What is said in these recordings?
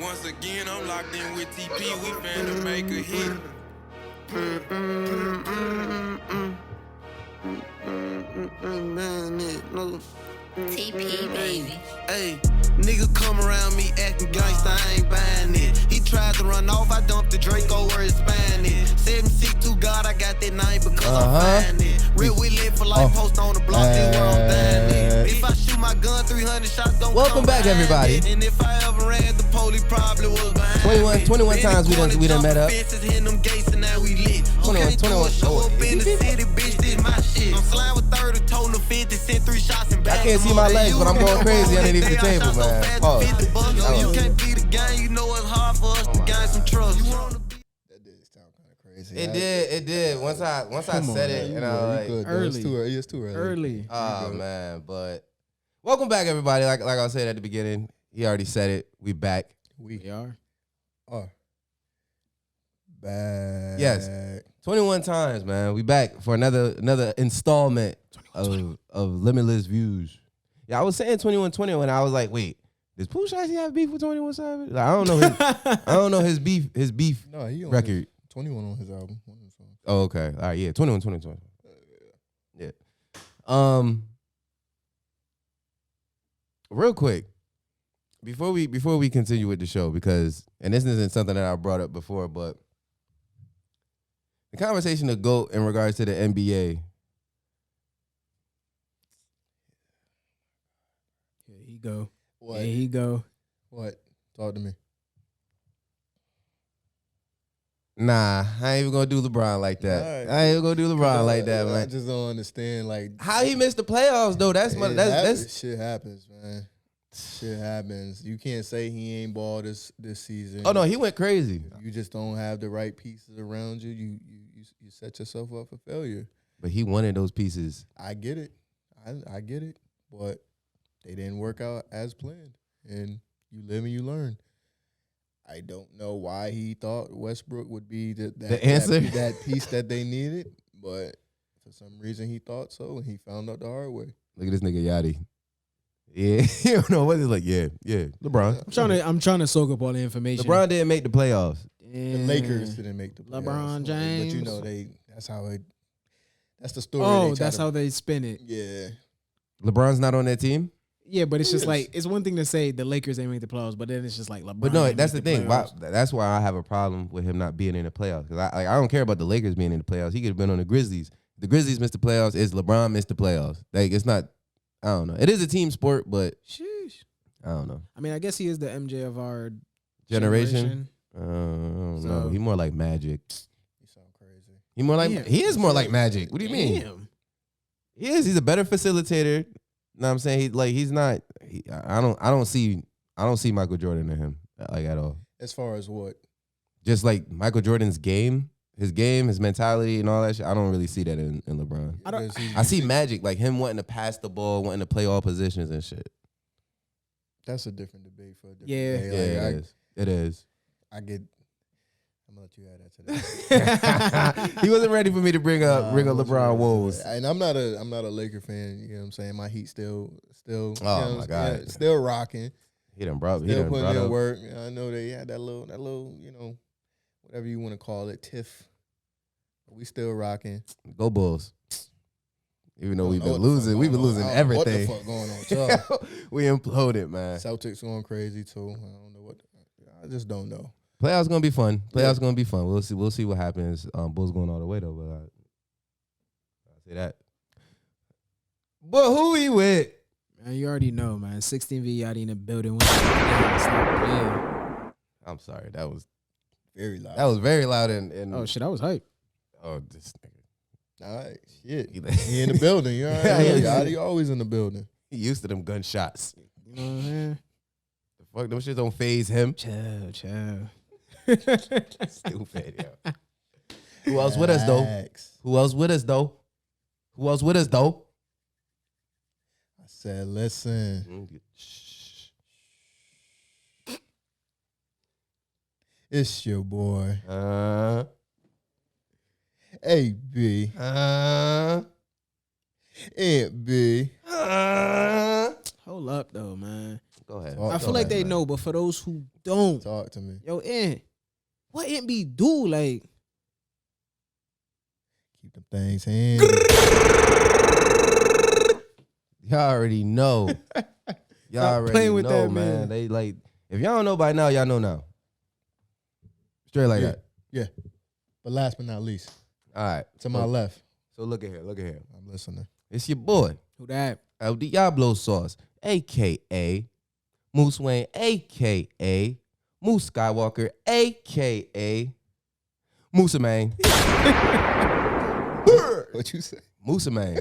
Once again, I'm locked in with TP. We finna make a hit. TP, baby. Hey, nigga come around me acting gangsta, I ain't buying it. He tried to run off, I dumped the Draco where it's buying it. 762 God, I got that name because I'm finding it. Real, we live for life, post on the block, then where I'm dying it. If I shoot my gun, 300 shots don't Welcome back, everybody. It. And if I ever ran, the police probably was behind 21 times we done met up. 21. Show up in the city, bitch, this my shit. I'm slime with 30, total 50, sent 3 shots and back. I can't see my legs, but I'm going crazy underneath the table, man. Oh. You can't beat the game, you know it's hard for us to gain some trust. That did sound kind of crazy. It did. Once I said it, and I was like, early. It's too early. Oh man, but welcome back, everybody. Like I said at the beginning, he already said it. We back. We are back. Yes, 21 times, man. We back for another installment of Limitless Views. Yeah, I was saying 21 when I was like, wait, does Pooh Shiesty have beef with 21 Savage? Like, I don't know his beef No, he on record. 21 on his album. One of his songs. Oh, okay. All right, yeah, 21. Yeah. Real quick, before we continue with the show, because, and this isn't something that I brought up before, but the conversation to go in regards to the NBA. Here he go. What? Here he go. What? Talk to me. Nah, I ain't even gonna do LeBron like that. Right. I ain't even gonna do LeBron like that, I man. just don't understand, like, How he missed the playoffs though? That's shit happens, man. Shit happens. You can't say he ain't ball this season. Oh no, he went crazy. You just don't have the right pieces around you. You set yourself up for failure. But he wanted those pieces. I get it. I get it. But they didn't work out as planned. And you live and you learn. I don't know why he thought Westbrook would be the answer. that piece that they needed. But for some reason he thought so, and he found out the hard way. Look at this nigga Yadie. Yeah, you don't know what it's like. Yeah, LeBron. I'm trying to soak up all the information. LeBron didn't make the playoffs. The Lakers didn't make the playoffs. LeBron James. But you know that's the story. Oh, that's how they spin it. Yeah. LeBron's not on that team. Yeah, but it's just like, it's one thing to say the Lakers ain't make the playoffs, but then it's just like LeBron. But no, ain't that's the make thing. playoffs. That's why I have a problem with him not being in the playoffs. Because I don't care about the Lakers being in the playoffs. He could have been on the Grizzlies. The Grizzlies missed the playoffs. It's LeBron missed the playoffs. Like, it's not. I don't know. It is a team sport, but Sheesh. I don't know. I mean, I guess he is the MJ of our Generation. I don't know. He more like Magic. You sound crazy. He is more like Magic. What do you mean? He is. He's a better facilitator. You know what I'm saying? I don't see Michael Jordan in him like at all. As far as what? Just like Michael Jordan's game, his mentality and all that shit. I don't really see that in LeBron. I see Magic, like him wanting to pass the ball, wanting to play all positions and shit. That's a different debate for a different day. Like, it is. I'm gonna let you add that today. He wasn't ready for me to bring up LeBron woes. And I'm not a Laker fan. You know what I'm saying? My Heat still. Oh my God, yeah, still rocking. He done brought in up work. I know they had that little, whatever you want to call it, tiff. We still rocking. Go Bulls. Even though we've been losing everything. What the fuck going on with y'all? We imploded, man. Celtics going crazy too. I don't know I just don't know. Playoffs gonna be fun. Gonna be fun. We'll see what happens. Bulls going all the way though, but I'll say that. But who he with? Man, you already know, man. 16 V Yadie in the building. I'm sorry, that was very loud. That was very loud and oh shit, I was hype. Oh, this nigga. All right, shit. He in the building. You all right? Yadie always in the building. He used to them gunshots. You know what I'm saying? The fuck, them shit don't phase him. Chill. Stupid, yo. Who else with us though? I said, listen. It's your boy. AB. Aunt B. Hold up though, man. Go ahead. Talk I to feel like me, they man. know, but for those who don't, Talk to me. yo, what be do? Like, Keep them things handy. Y'all already know. Y'all Stop already playing with know, that, man. They like, if y'all don't know by now, y'all know now. Straight like that. Yeah. But last but not least, All right. to my left. So look at here. I'm listening. It's your boy, who that? El Diablo Sauce, a.k.a. Moose Wayne, a.k.a. Moose Skywalker, a.k.a. Moosa Man. What you say? Moosa Man.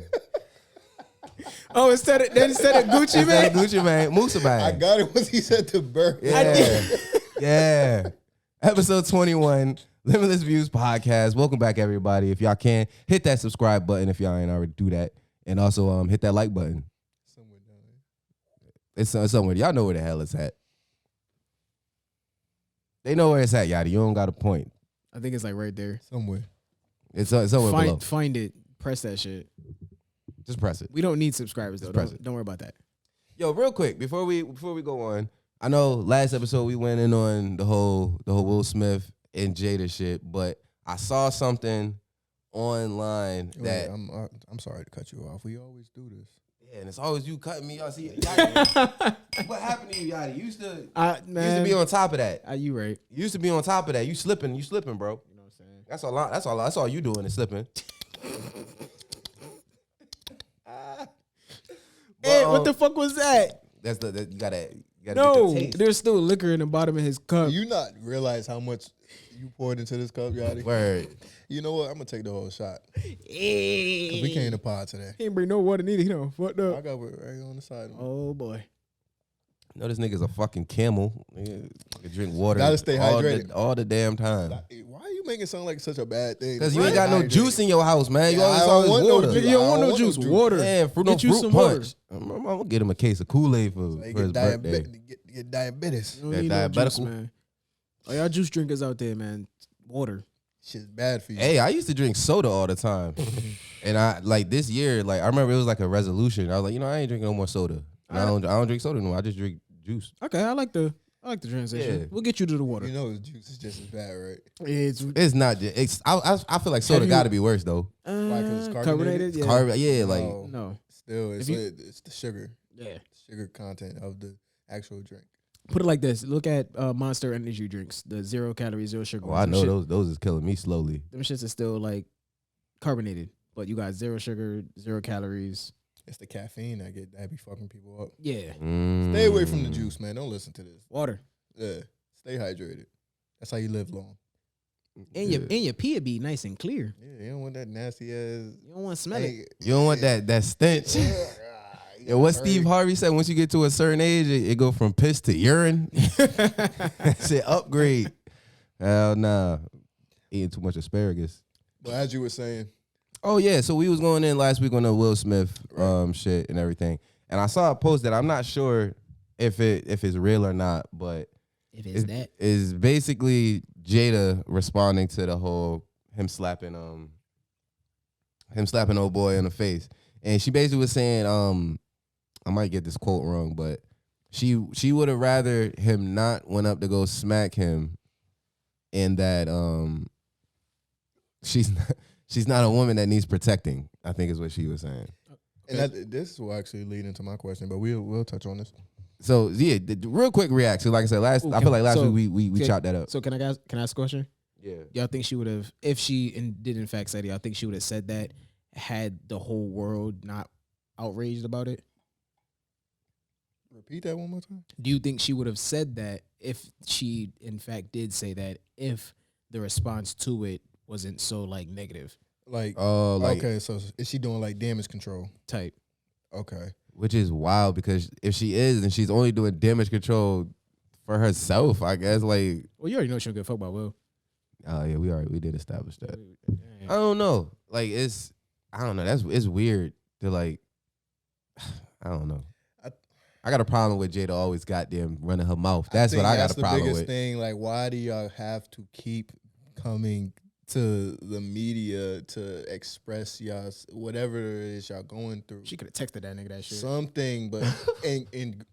Oh, instead of Gucci man. Gucci Man. Moosa Man. I got it once he said the bird. Yeah. Yeah. Episode 21, Limitless Views Podcast. Welcome back, everybody. If y'all can, hit that subscribe button if y'all ain't already do that. And also hit that like button. Somewhere down there. It's somewhere. Y'all know where the hell it's at. They know where it's at, Yadie. You don't got a point. I think it's like right there. Somewhere. It's somewhere below. Find it. Press that shit. Just press it. We don't need subscribers though. Just press it. Don't worry about that. Yo, real quick, before we go on, I know last episode we went in on the whole Will Smith and Jada shit, but I saw something online that I'm sorry to cut you off. We always do this. yeah, and it's always you cutting me off. See, Yadie, what happened to you, Yadie? You used to be on top of that. You right. You used to be on top of that. You slipping, bro. You know what I'm saying? That's all you doing is slipping. Hey, what the fuck was that? That's you gotta No, get the taste. there's still liquor in the bottom of his cup. Do you not realize how much you poured into this cup, Yadie? Word. You know what? I'm going to take the whole shot. 'Cause Hey. we came to pod today. He ain't bring no water neither. You know, fucked I up. got it right on the side. Oh boy. No, this nigga's a fucking camel. He can drink water. Gotta stay all hydrated. all the damn time. Why are you making it sound like such a bad thing? Because you ain't got no juice in your house, man. You Yeah, always I don't want no water. juice. You don't I want don't no juice. Water. Yeah, Get fruit you some water. punch. I'm gonna get him a case of Kool-Aid for Like, his birthday. get diabetes. You don't That need no juice, diabetical. man. Oh, y'all juice drinkers out there, man. Water. Shit's bad for you. Hey, I used to drink soda all the time, and I like this year. Like I remember it was like a resolution. I was like, I ain't drinking no more soda. And I don't drink soda anymore. I just drink juice. Okay, I like the transition. Yeah. We'll get you to the water. You know the juice is just as bad, right? It's not. I feel like soda you- got to be worse though. Why? 'Cause it's carbonated. carbonated? Yeah. Like Oh, No. Still, If you- it's the sugar content of the actual drink. Put it like this. Look at Monster energy drinks. The 0 calories, 0 sugar. oh, I Them know shit- those is killing me slowly. Them shits are still like carbonated, but you got 0 sugar, 0 calories. It's the caffeine that be fucking people up. Yeah. Stay away from the juice, man. Don't listen to this. Water. Yeah, stay hydrated. That's how you live long. And your pee be nice and clear. Yeah, you don't want that nasty ass. You don't want to smell it. You don't want that stench. Yeah, what Steve Harvey said, once you get to a certain age, it go from piss to urine. Shit, upgrade. Hell nah. Eating too much asparagus. But as you were saying, Oh, yeah. So we was going in last week on the Will Smith shit and everything. And I saw a post that I'm not sure if it's real or not, but If it's that. is basically Jada responding to the whole him slapping old boy in the face. And she basically was saying, I might get this quote wrong, but she would have rather him not went up to go smack him, and that she's not a woman that needs protecting, I think is what she was saying. and this will actually lead into my question, but we'll touch on this. So yeah, the real quick reaction. Like I said, I feel like last week we chopped that up. So can I ask a question? Yeah. Y'all think she would have, if she did in fact say it, y'all think she would have said that had the whole world not outraged about it? Repeat that one more time. Do you think she would have said that if she in fact did say that, if the response to it wasn't so like negative Like, like okay, so is she doing like damage control? type? Okay. which is wild because if she is, then she's only doing damage control for herself, I guess. Like, Well, you already know she don't give a fuck about Will. oh yeah, we did establish that. I don't know. Like, I don't know. It's weird to like, I don't know. I got a problem with Jada always goddamn running her mouth. That's what I got a problem That's the biggest with. thing. Like, why do y'all have to keep coming to the media to express y'all whatever it is y'all going through? She could have texted that nigga that shit. Something, but and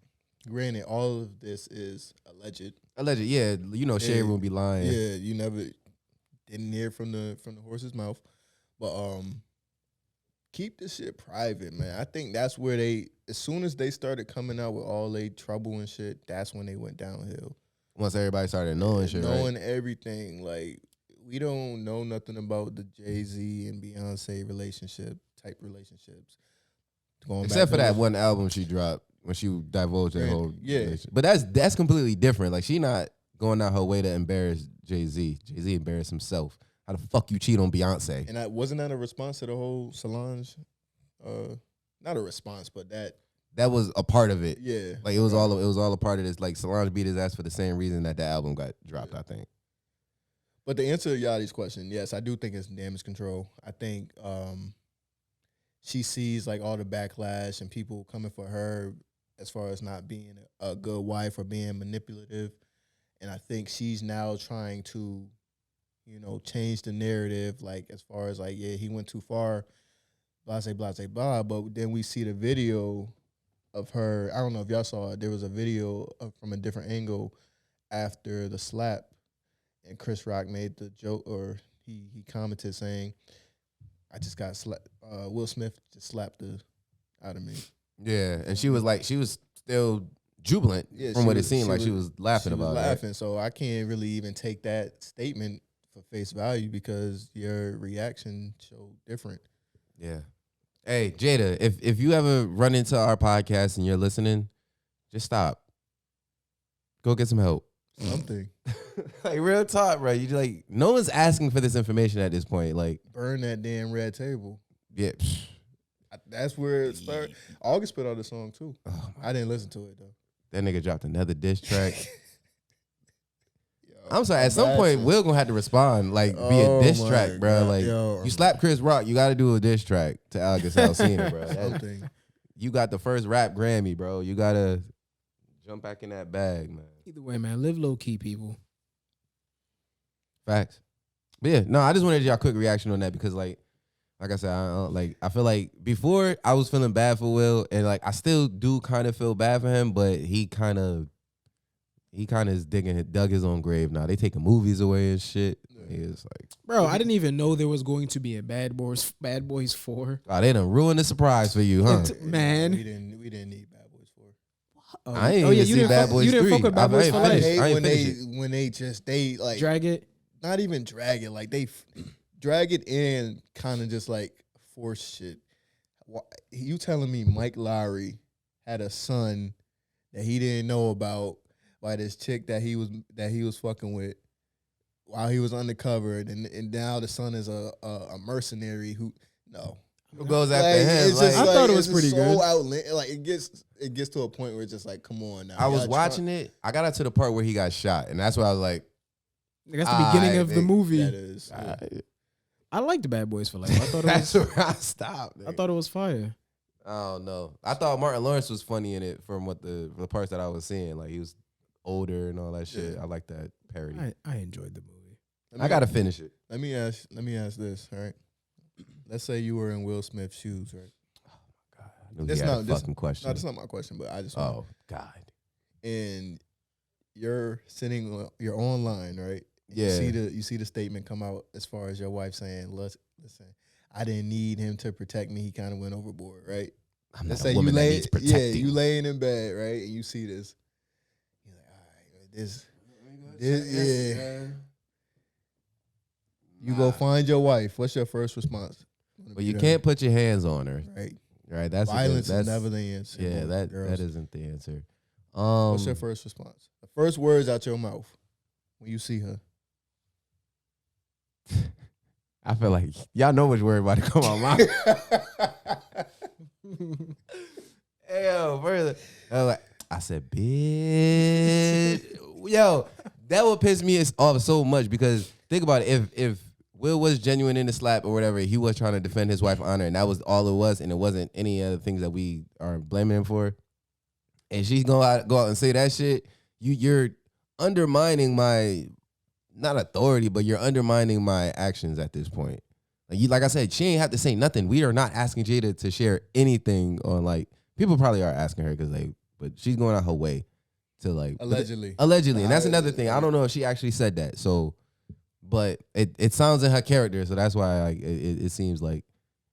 granted, all of this is alleged. Alleged, yeah. You know, Shade Room be lying. Yeah, you never didn't hear from the horse's mouth, but keep this shit private, man. I think that's where as soon as they started coming out with all they trouble and shit, that's when they went downhill. Once everybody started knowing shit, knowing right? everything, like we don't know nothing about the Jay-Z and Beyonce relationships. Except for that one album she dropped when she divulged that whole relationship. But that's completely different. Like she not going out her way to embarrass Jay-Z. Jay-Z embarrassed himself. How the fuck you cheat on Beyonce? And wasn't that a response to the whole Solange? Not a response, but that was a part of it. Yeah, like it was all a part of this. Like Solange beat his ass for the same reason that the album got dropped. I think. But to answer Yadie's question, yes, I do think it's damage control. I think she sees like all the backlash and people coming for her as far as not being a good wife or being manipulative, and I think she's now trying to, change the narrative. Like as far as like, yeah, he went too far, blah, blah, blah, blah. But then we see the video of her. I don't know if y'all saw it. There was a video from a different angle after the slap, and Chris Rock made the joke, or he commented saying, "I just got slapped. Will Smith just slapped the out of me." Yeah, and she was still jubilant from what it seemed like. She was laughing about it. Laughing, so I can't really even take that statement for face value because your reaction showed different. Yeah. Hey, Jada, if you ever run into our podcast and you're listening, just stop. Go get some help. Something. Like real talk, bro. You like no one's asking for this information at this point. Like burn that damn red table. Yeah. That's where it started. August put out the song too. Oh, I didn't listen to it though. That nigga dropped another diss track. I'm sorry. At some point, Will gonna have to respond, like be a diss track, bro. God. Like you slap Chris Rock, you got to do a diss track to August Alsina, bro. Something. You got the first rap Grammy, bro. You gotta jump back in that bag, man. Either way, man, live low key, people. Facts. But yeah, no, I just wanted y'all quick reaction on that because like I said, I feel like before I was feeling bad for Will, and like I still do kind of feel bad for him, but he kind of is dug his own grave now. They taking movies away and shit. It's like, bro, I didn't even know there was going to be a Bad Boys 4. Oh, they done ruined the surprise for you, huh? Man, we didn't need Bad Boys 4. I ain't even see Bad Boys 3. You didn't fuck with Bad Boys 4. I hate when they like drag it. Not even drag it, like they drag it and kind of just like force shit. You telling me Mike Lowry had a son that he didn't know about by this chick that he was fucking with while he was undercover, and now the son is a mercenary who goes after him. Like, I thought it was pretty good. Like it gets to a point where it's just like, come on now. I was watching it. I got out to the part where he got shot, and that's where I was like, that's the beginning of the movie. That is. I liked the Bad Boys for Life. I thought it was. That's where I stopped. I thought it was fire. I don't know. I thought Martin Lawrence was funny in it from what the parts that I was seeing. Like he was older and all that shit. Yeah. I like that parody. I enjoyed the movie. I gotta finish it. Let me ask this. All right. Let's say you were in Will Smith's shoes, right? Oh my God. That's not a fucking question. No, that's not my question, but I just. Oh God. And you're you're online, right? Yeah. You see the statement come out as far as your wife saying, "Listen, I didn't need him to protect me. He kind of went overboard, right?" Let's say you laying in bed, right, and you see this. You're like, all right, this, yeah. You go find your wife. What's your first response? But you can't put your hands on her, right? Right. That's violence is never the answer. Yeah, that isn't the answer. What's your first response? The first words out your mouth when you see her. I feel like y'all know which word about to come out my mouth. Yo, further. I said, bitch. Yo, that would piss me off so much because think about it. If Will was genuine in the slap or whatever, he was trying to defend his wife's honor, and that was all it was, and it wasn't any other things that we are blaming him for. And she's go out and say that shit. You're undermining my, not authority, but you're undermining my actions at this point. Like I said, she ain't have to say nothing. We are not asking Jada to share anything on, like, people probably are asking her because they but she's going out her way to like Allegedly. And that's another thing. I don't know if she actually said that. So, but it sounds in her character, so that's why like it seems like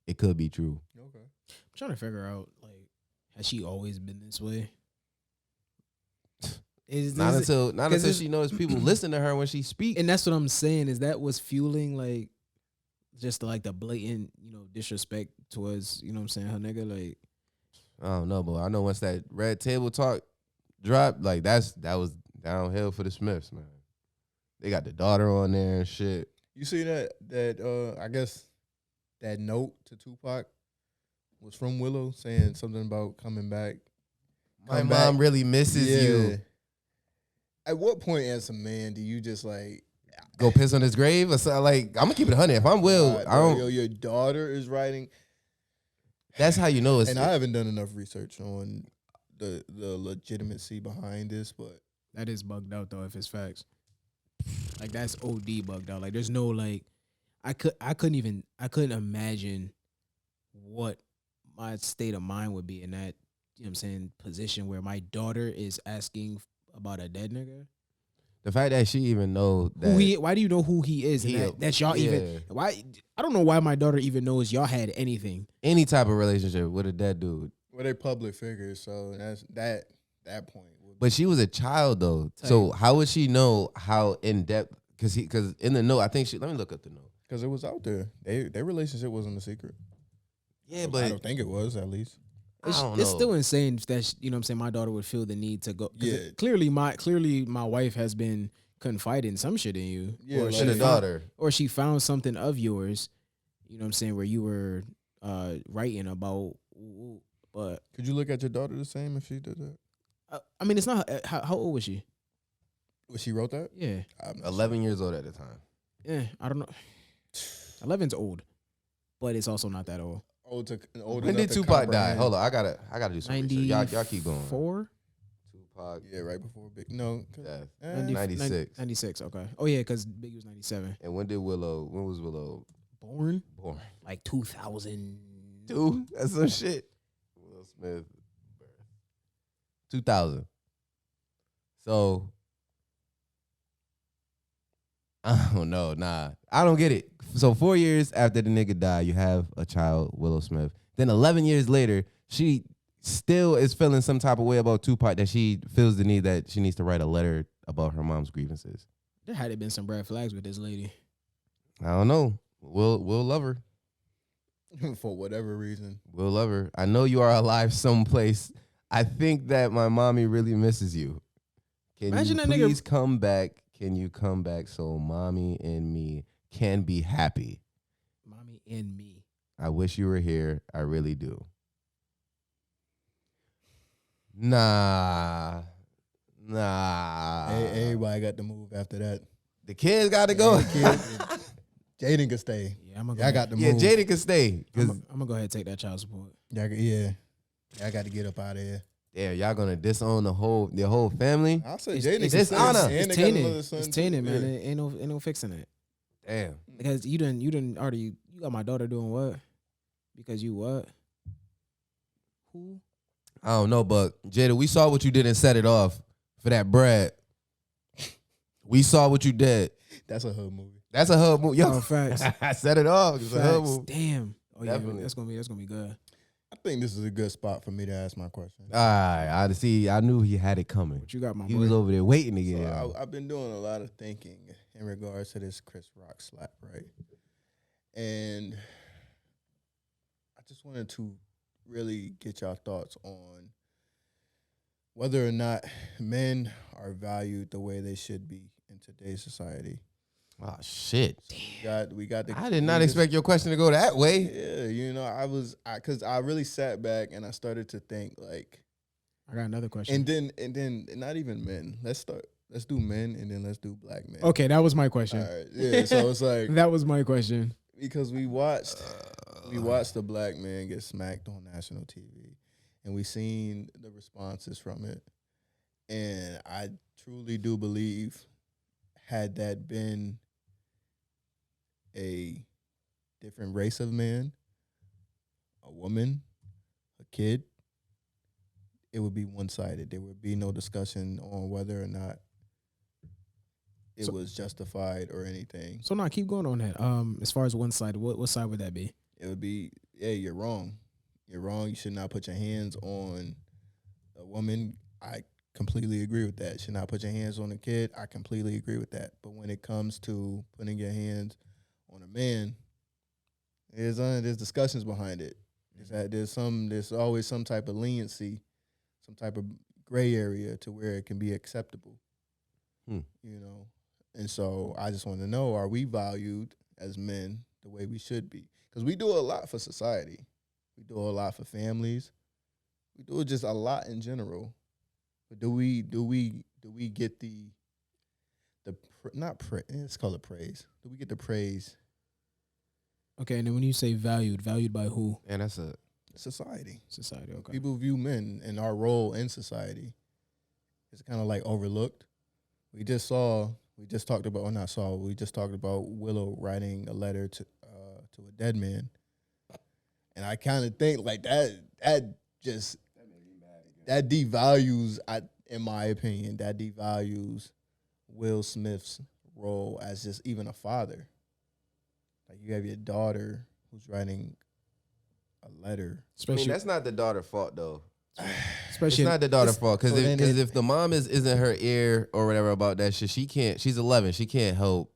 it could be true. Okay. I'm trying to figure out, like, has she always been this way? Not until she knows people listen to her when she speaks. And that's what I'm saying. Is that what's fueling, like, just like the blatant, disrespect towards, what I'm saying, her nigga? Like, I don't know, but I know once that Red Table Talk dropped, like that was downhill for the Smiths, man. They got the daughter on there and shit. You see that I guess that note to Tupac was from Willow saying something about coming back. My mom really misses you. At what point as a man do you just like go piss on his grave or something? Like, I'm gonna keep it 100. If I'm Will, I don't. Yo, your daughter is writing. That's how you know it's. And I haven't done enough research on the legitimacy behind this, but that is bugged out though. If it's facts, like that's OD bugged out. Like, there's no like, I couldn't imagine what my state of mind would be in that. What I'm saying, position where my daughter is asking about a dead nigga. The fact that she even know that why do you know who he is? And that y'all even why? I don't know why my daughter even knows y'all had anything. Any type of relationship with a dead dude. Well, they public figures, so that's that point. But she was a child though, so how would she know how in depth? Because in the note, I think let me look up the note. Because it was out there. Their relationship wasn't a secret. Yeah, but I don't think it was, at least. It's still insane that what I'm saying, my daughter would feel the need to go. Yeah. Clearly my wife has been confiding some shit in you. Yeah, or like she a daughter. Or she found something of yours, what I'm saying, where you were writing about. But could you look at your daughter the same if she did that? I mean, it's not. How old was she? When she wrote that? Yeah. 11 years old at the time. Yeah, I don't know. 11's old, but it's also not that old. When did Tupac die? Hold on, I gotta do some research. Y'all keep going. 4? Tupac. Yeah, right before Big. No, Death. 96. 96. Okay. Oh yeah, because Biggie was 97. And when was Willow born? Like 2002. That's some shit. Will Smith birth 2000. So I don't know. Nah, I don't get it. So 4 years after the nigga died, you have a child, Willow Smith. Then 11 years later, she still is feeling some type of way about Tupac, that she feels the need that she needs to write a letter about her mom's grievances. There had been some red flags with this lady. I don't know. We'll love her. For whatever reason. We'll love her. I know you are alive someplace. I think that my mommy really misses you. Imagine you that please nigga come back? Can you come back so mommy and me can be happy? Mommy and me. I wish you were here. I really do. Nah. Everybody got to move after that. The kids got to go. Jaden could stay. Yeah, I got to move. Yeah, Yadie could stay. I'm gonna go ahead and take that child support. Yeah. I got to get up out of here. Yeah, y'all gonna disown the whole family? I'll say It's Jaden could dishonor. stay. It's tainted, man. Yeah. Ain't no fixing it. Damn. Because you didn't already. You got my daughter doing what? Because you what? Who? I don't know, but Jada, we saw what you did and set it off for that bread. We saw what you did. That's a hood movie. That's a hub move. Yo, Oh, facts. I set it off. It's a hub Facts. move. Damn. Oh yeah, Definitely. that's gonna be good. I think this is a good spot for me to ask my question. All right, I knew he had it coming. What you got, my He boy? was over there waiting to get So it. I've been doing a lot of thinking in regards to this Chris Rock slap, right? And I just wanted to really get y'all thoughts on whether or not men are valued the way they should be in today's society. Oh shit! We got the. I did not expect your question to go that way. Yeah, because I really sat back and I started to think like, I got another question. and then not even men. Let's do men and then let's do black men. Okay, that was my question. All right. Yeah. So it's like That was my question. because we watched the black man get smacked on national TV, and we seen the responses from it, and I truly do believe, had that been a different race of man, a woman, a kid, it would be one-sided. There would be no discussion on whether or not it was justified or anything. So now keep going on that. As far as one side, what side would that be? It would be, yeah, you're wrong. You're wrong. You should not put your hands on a woman. I completely agree with that. Should not put your hands on a kid. I completely agree with that. But when it comes to putting your hands on a man, there's discussions behind it. There's always some type of leniency, some type of gray area to where it can be acceptable. You know, and so I just want to know: are we valued as men the way we should be? Because we do a lot for society, we do a lot for families, we do just a lot in general. But do we get let's call it praise? Do we get the praise? Okay, and then when you say valued by who? And that's a Society. Society. Okay. People view men and our role in society is kind of like overlooked. We just talked about Willow writing a letter to a dead man, and I kind of think like that devalues, in my opinion, that devalues Will Smith's role as just even a father. Like, you have your daughter who's writing a letter. I mean, that's not the daughter's fault though. Especially it's not the daughter's fault because so if the mom isn't her ear or whatever about that shit, she can't. She's 11. She can't help.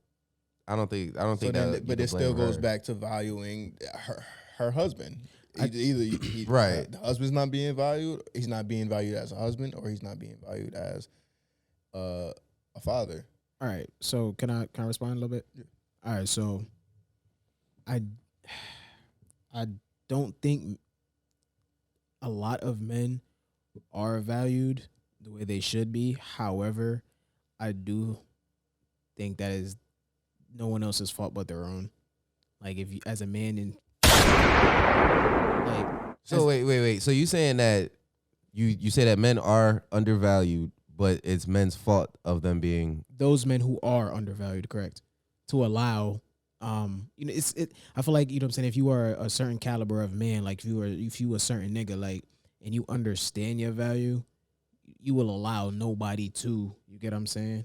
I don't think that. But it still goes back to valuing her husband. Either right. The husband's not being valued. He's not being valued as a husband, or he's not being valued as a father. All right. So can I respond a little bit? Yeah. All right. So I don't think a lot of men are valued the way they should be. However, I do think that is no one else's fault but their own. Like, if you, as a man, in like, so wait. So you saying that you say that men are undervalued, but it's men's fault of them being those men who are undervalued, correct? To allow, I feel like, you know what I'm saying, if you are a certain caliber of man, like if you a certain nigga, like, and you understand your value, you will allow nobody to, you get what I'm saying?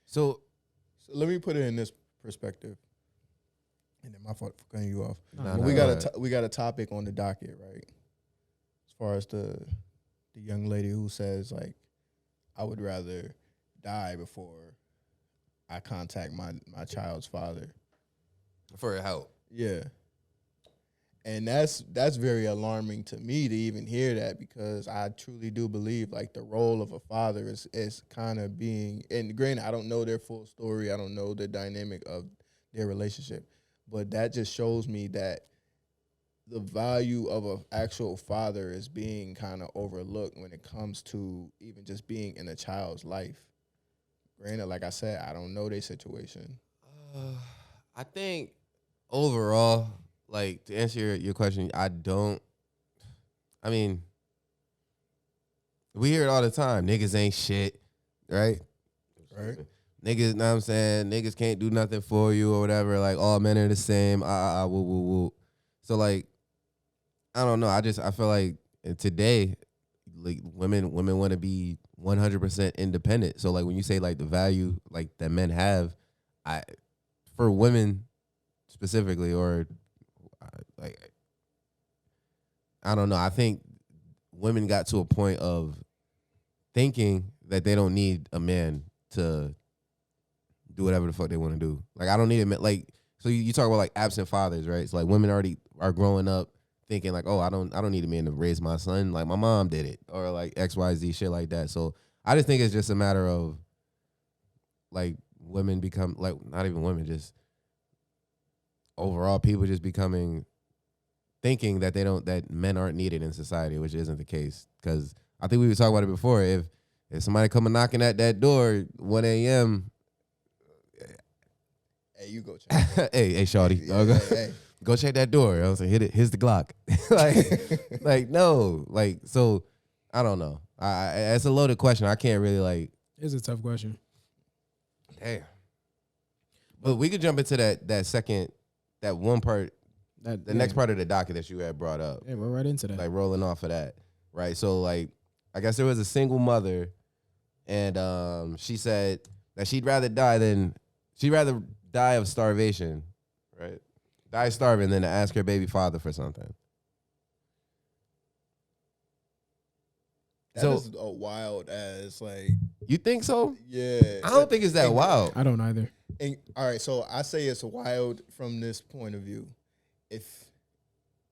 So let me put it in this perspective. And then my fault for cutting you off. We got a topic on the docket, right? As far as the young lady who says, like, I would rather die before I contact my child's father for help. Yeah. And that's very alarming to me to even hear that, because I truly do believe, like, the role of a father is kind of being, and granted, I don't know their full story, I don't know the dynamic of their relationship, but that just shows me that the value of an actual father is being kind of overlooked when it comes to even just being in a child's life. Granted, like I said, I don't know their situation. I think overall, like, to answer your question, we hear it all the time. Niggas ain't shit, right? Right. Niggas, know what I'm saying? Niggas can't do nothing for you or whatever. Like, all men are the same. Woo, woo, woo. So, like, I don't know. I feel like today, like, women want to be 100% independent. So, like, when you say, like, the value, like, that men have, for women specifically, or like, I don't know. I think women got to a point of thinking that they don't need a man to do whatever the fuck they want to do. Like, I don't need a man. Like, so you talk about, like, absent fathers, right? So, like, women already are growing up thinking, like, oh, I don't need a man to raise my son. Like, my mom did it, or like XYZ shit like that. So I just think it's just a matter of, like, women become, like, not even women, just overall people just thinking that that men aren't needed in society, which isn't the case. Because I think we were talking about it before. If somebody coming knocking at that door 1 a.m., hey, you go check. hey, shawty, hey. Go check that door. I was like, here's the Glock. like no, like, so I don't know. It's a loaded question. I can't really, like. It's a tough question. Damn. But we could jump into that one part, the next part of the docket that you had brought up. Yeah, we're right into that. Like, rolling off of that, right? So, like, I guess there was a single mother, and she said that she'd rather die of starvation, right? Die starving than to ask her baby father for something. That is a wild ass, like. You think so? Yeah. I don't think it's that wild. I don't either. And, all right, so I say it's wild from this point of view. If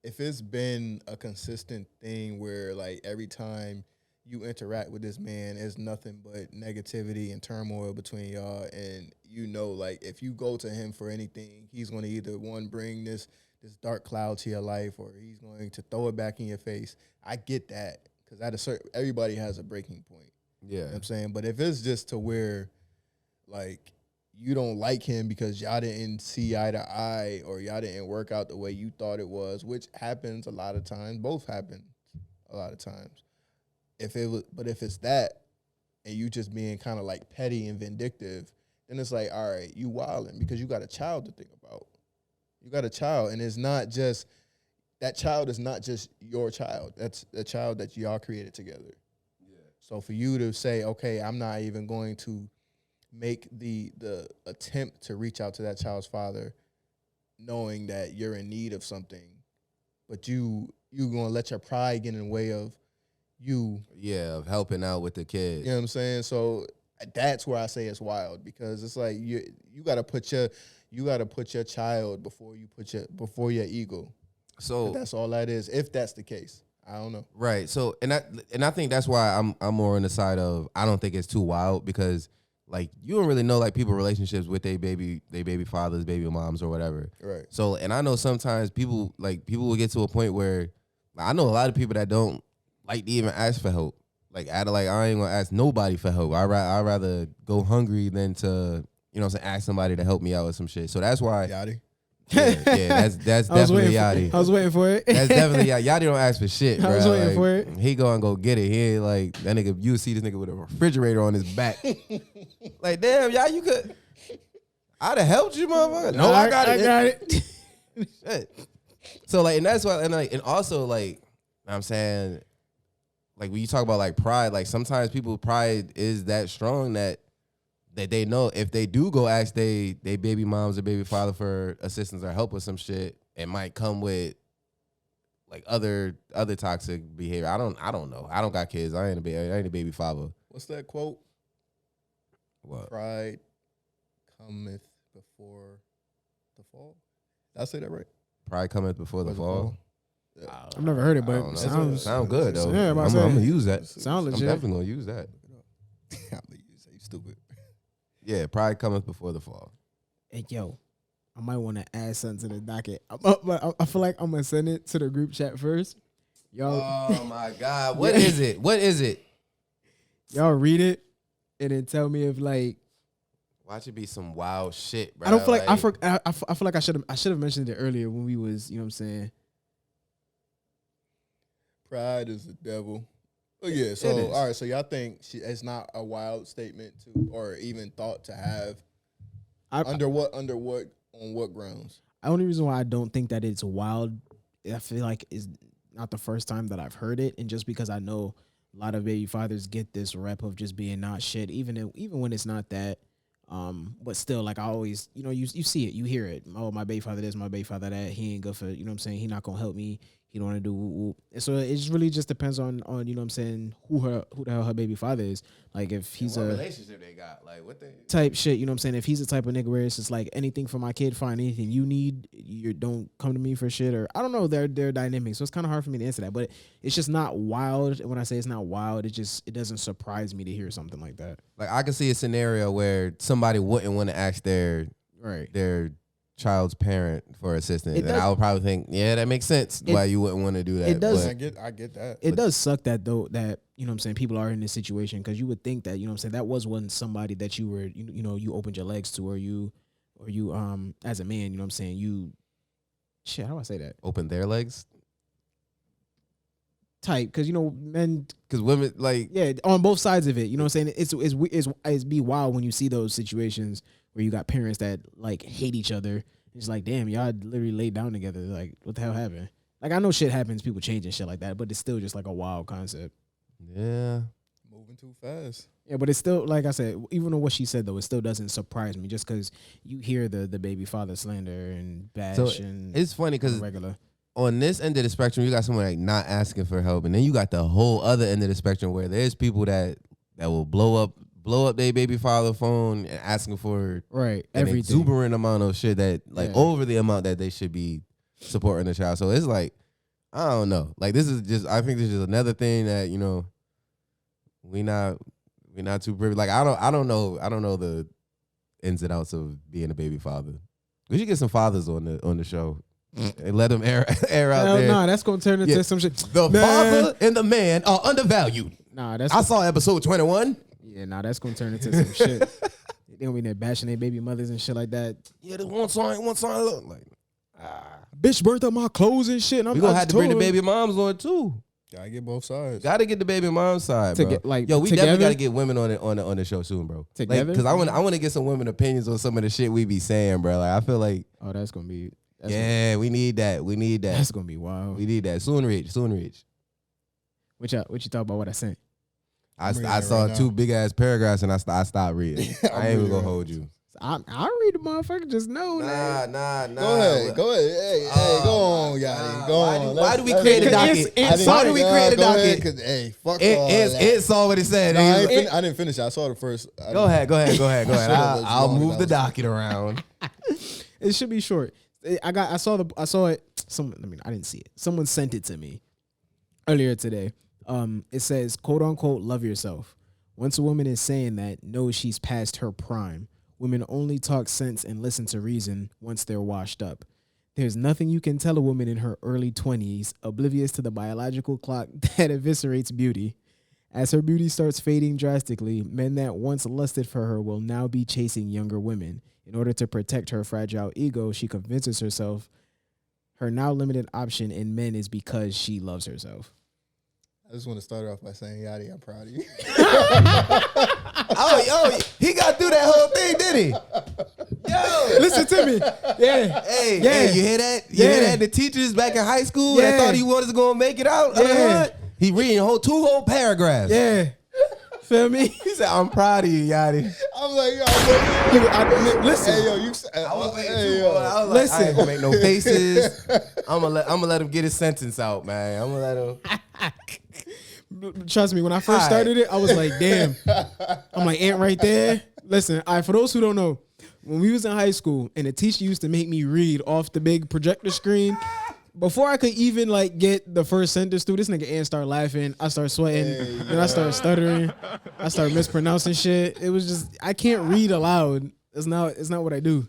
it's been a consistent thing where, like, every time you interact with this man, it's nothing but negativity and turmoil between y'all, and you know, like, if you go to him for anything, he's going to either, one, bring this dark cloud to your life, or he's going to throw it back in your face. I get that, because everybody has a breaking point. Yeah. You know what I'm saying? But if it's just to where, like, you don't like him because y'all didn't see eye to eye, or y'all didn't work out the way you thought it was, which happens a lot of times. Both happen a lot of times. If it's that, and you just being kind of like petty and vindictive, then it's like, all right, you wilding because you got a child to think about. You got a child, and it's not just that child is not just your child. That's a child that y'all created together. Yeah. So for you to say, okay, I'm not even going to make the attempt to reach out to that child's father, knowing that you're in need of something, but you gonna let your pride get in the way of you. Yeah, of helping out with the kid. You know what I'm saying? So that's where I say it's wild, because it's like you gotta put your child before your ego. So and that's all that is, if that's the case. I don't know. Right. So and I think that's why I'm more on the side of I don't think it's too wild, because like you don't really know like people relationships with their baby fathers, baby moms, or whatever. Right. So and I know sometimes people will get to a point where I know a lot of people that don't like to even ask for help. Like I ain't gonna ask nobody for help. I'd rather go hungry than to, you know what I'm saying, ask somebody to help me out with some shit. So that's why Yadie. Yeah, that's definitely Yadie. I was waiting for it. That's definitely Yadie. Yadie don't ask for shit, bro. I was waiting for it. He go and go get it. He ain't like that nigga. You see this nigga with a refrigerator on his back. Like, damn, y'all, you could. I'd have helped you, motherfucker. No, I got it. Shit. So like, and that's why, and also like, you know what I'm saying, like when you talk about like pride, like sometimes people's pride is that strong that they know if they do go ask they baby moms or baby father for assistance or help with some shit, it might come with like other toxic behavior. I don't know. I don't got kids. I ain't a baby father. What's that quote? What? Pride cometh before the fall. Did I say that right? Pride cometh before the fall. Yeah. I've never heard it, but sound good though. Yeah, I'm gonna use that. Sound legit. I'm definitely gonna use that. I'm gonna use that. You stupid. Yeah, pride cometh before the fall. Hey, yo, I might want to add something to the docket. I feel like I'm going to send it to the group chat first. Y'all, oh, my God. What is it? What is it? Y'all read it and then tell me if, like. Watch it be some wild shit, bro. I don't feel like, I feel like I should have mentioned it earlier when we was, you know what I'm saying? Pride is the devil. Oh yeah, so all right, so y'all think it's not a wild statement to, or even thought to have? On what grounds? The only reason why I don't think that it's wild, I feel like is not the first time that I've heard it, and just because I know a lot of baby fathers get this rep of just being not shit, even when it's not that. But still, like I always, you know, you see it, you hear it. Oh, my baby father this, my baby father that. He ain't good for, you know what I'm saying. He not gonna help me. He don't want to do whoop, whoop. And so it just really just depends on you know what I'm saying, who the hell her baby father is. Like if he's what a relationship they got, like what they type shit, you know what I'm saying. If he's the type of nigga where it's just like anything for my kid, fine. Anything you need, you don't come to me for shit, or I don't know. They're dynamic, so it's kind of hard for me to answer that. But it's just not wild. And when I say it's not wild, it doesn't surprise me to hear something like that. Like I can see a scenario where somebody wouldn't want to ask their child's parent for assistance, and I would probably think, yeah, that makes sense why you wouldn't want to do that. It does. I get that. It does suck that though, that you know what I'm saying, people are in this situation, because you would think that, you know what I'm saying, that wasn't somebody that you were you opened your legs to, or you as a man, you know what I'm saying, how do I say that? Open their legs. Type, because men, because women like on both sides of it, you know what I'm saying. It's be wild when you see those situations where you got parents that like hate each other. It's like, damn, y'all literally laid down together. Like, what the hell happened? Like, I know shit happens, people change and shit like that, but it's still just like a wild concept. Yeah. Moving too fast. Yeah, but it's still, like I said, even though what she said, though, it still doesn't surprise me just because you hear the baby father slander and bash So and it's funny because regular. on this end of the spectrum, you got someone like not asking for help, and then you got the whole other end of the spectrum where there's people that will blow up their baby father phone and asking for Right, an everything. exuberant amount of shit that over the amount that they should be supporting the child. So it's like, I don't know. Like I think this is another thing that, you know, we're not too privy. Like I don't know the ins and outs of being a baby father. We should get some fathers on the show and let them air out Hell there. nah, that's gonna turn into some shit. The father and the man are undervalued. Nah, I saw episode 21. Yeah, nah, that's gonna turn into some shit. They gonna be there bashing their baby mothers and shit like that. Yeah, there's one song look like. Bitch burnt up my clothes and shit. And We gonna have to bring the baby moms on too. Gotta get both sides. Gotta get the baby mom side, To bro. get, like, Yo, we together? definitely gotta get women on the show soon, bro. Together? Because I want to get some women opinions on some of the shit we be saying, bro. Like I feel like, Oh, that's gonna be. we need that. We need that. That's gonna be wild. We need that. Soon Rich. What you thought about what I sent? I reading I it saw right two now. big ass paragraphs and I stopped reading. I ain't even gonna hold you. I'll read the motherfucker. Just know that. Nah. Go ahead. Hey, go on, Yadie. Go on. Why do we create a docket? Why do we create a docket? Because, hey, fuck all that. It saw what it said. No, I didn't finish it. I saw the first. Go ahead. I'll long move the enough. docket around. It should be short. I saw it. I didn't see it. Someone sent it to me earlier today. It says, quote unquote, love yourself. Once a woman is saying that, know she's past her prime. Women only talk sense and listen to reason once they're washed up. There's nothing you can tell a woman in her early 20s, oblivious to the biological clock that eviscerates beauty. As her beauty starts fading drastically, men that once lusted for her will now be chasing younger women. In order to protect her fragile ego, she convinces herself her now limited option in men is because she loves herself. I just want to start off by saying, Yadie, I'm proud of you. He got through that whole thing, did he? Yo, Listen to me. Yeah. Hey, you hear that? You hear that? The teachers back in high school that thought he was going to make it out. Yeah. He reading two whole paragraphs. Yeah. Feel me? He said, "I'm proud of you, Yadie." I'm like, yo, Listen. hey, yo, you. I was waiting hey, too yo. long. I was like, I ain't gonna make no faces. I'm gonna let him get his sentence out, man. I'm gonna let him. Trust me, when I first started it, I was like, damn. I'm like, Ant right there. Listen, for those who don't know, when we was in high school and the teacher used to make me read off the big projector screen, before I could even like get the first sentence through, this nigga Ant started laughing. I started sweating. Then I started stuttering. I started mispronouncing shit. It was just, I can't read aloud. It's not what I do.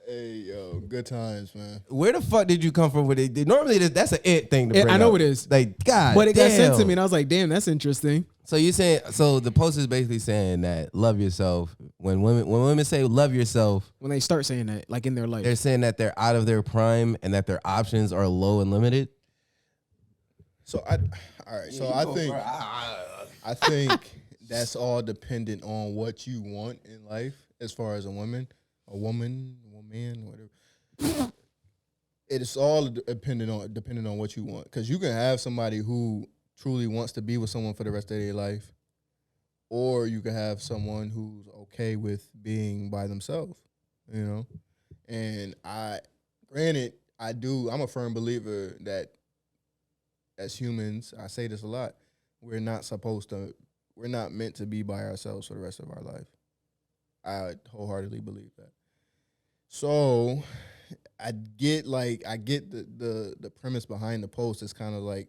Hey, yo, good times, man. Where the fuck did you come from with it? Normally, that's an it thing to bring I know up. it is. Like, God, But it got sent damn. to me and I was like, damn, that's interesting. So you saying? So the post is basically saying that love yourself. When women say love yourself, When they start saying that, like in their life. they're saying that they're out of their prime and that their options are low and limited. So I think that's all dependent on what you want in life, as far as a woman, whatever. It is all dependent on what you want, because you can have somebody who truly wants to be with someone for the rest of their life, or you can have someone who's okay with being by themselves, you know. And I'm a firm believer that as humans, I say this a lot, we're not meant to be by ourselves for the rest of our life. I wholeheartedly believe that. So I get the premise behind the post. It's kind of like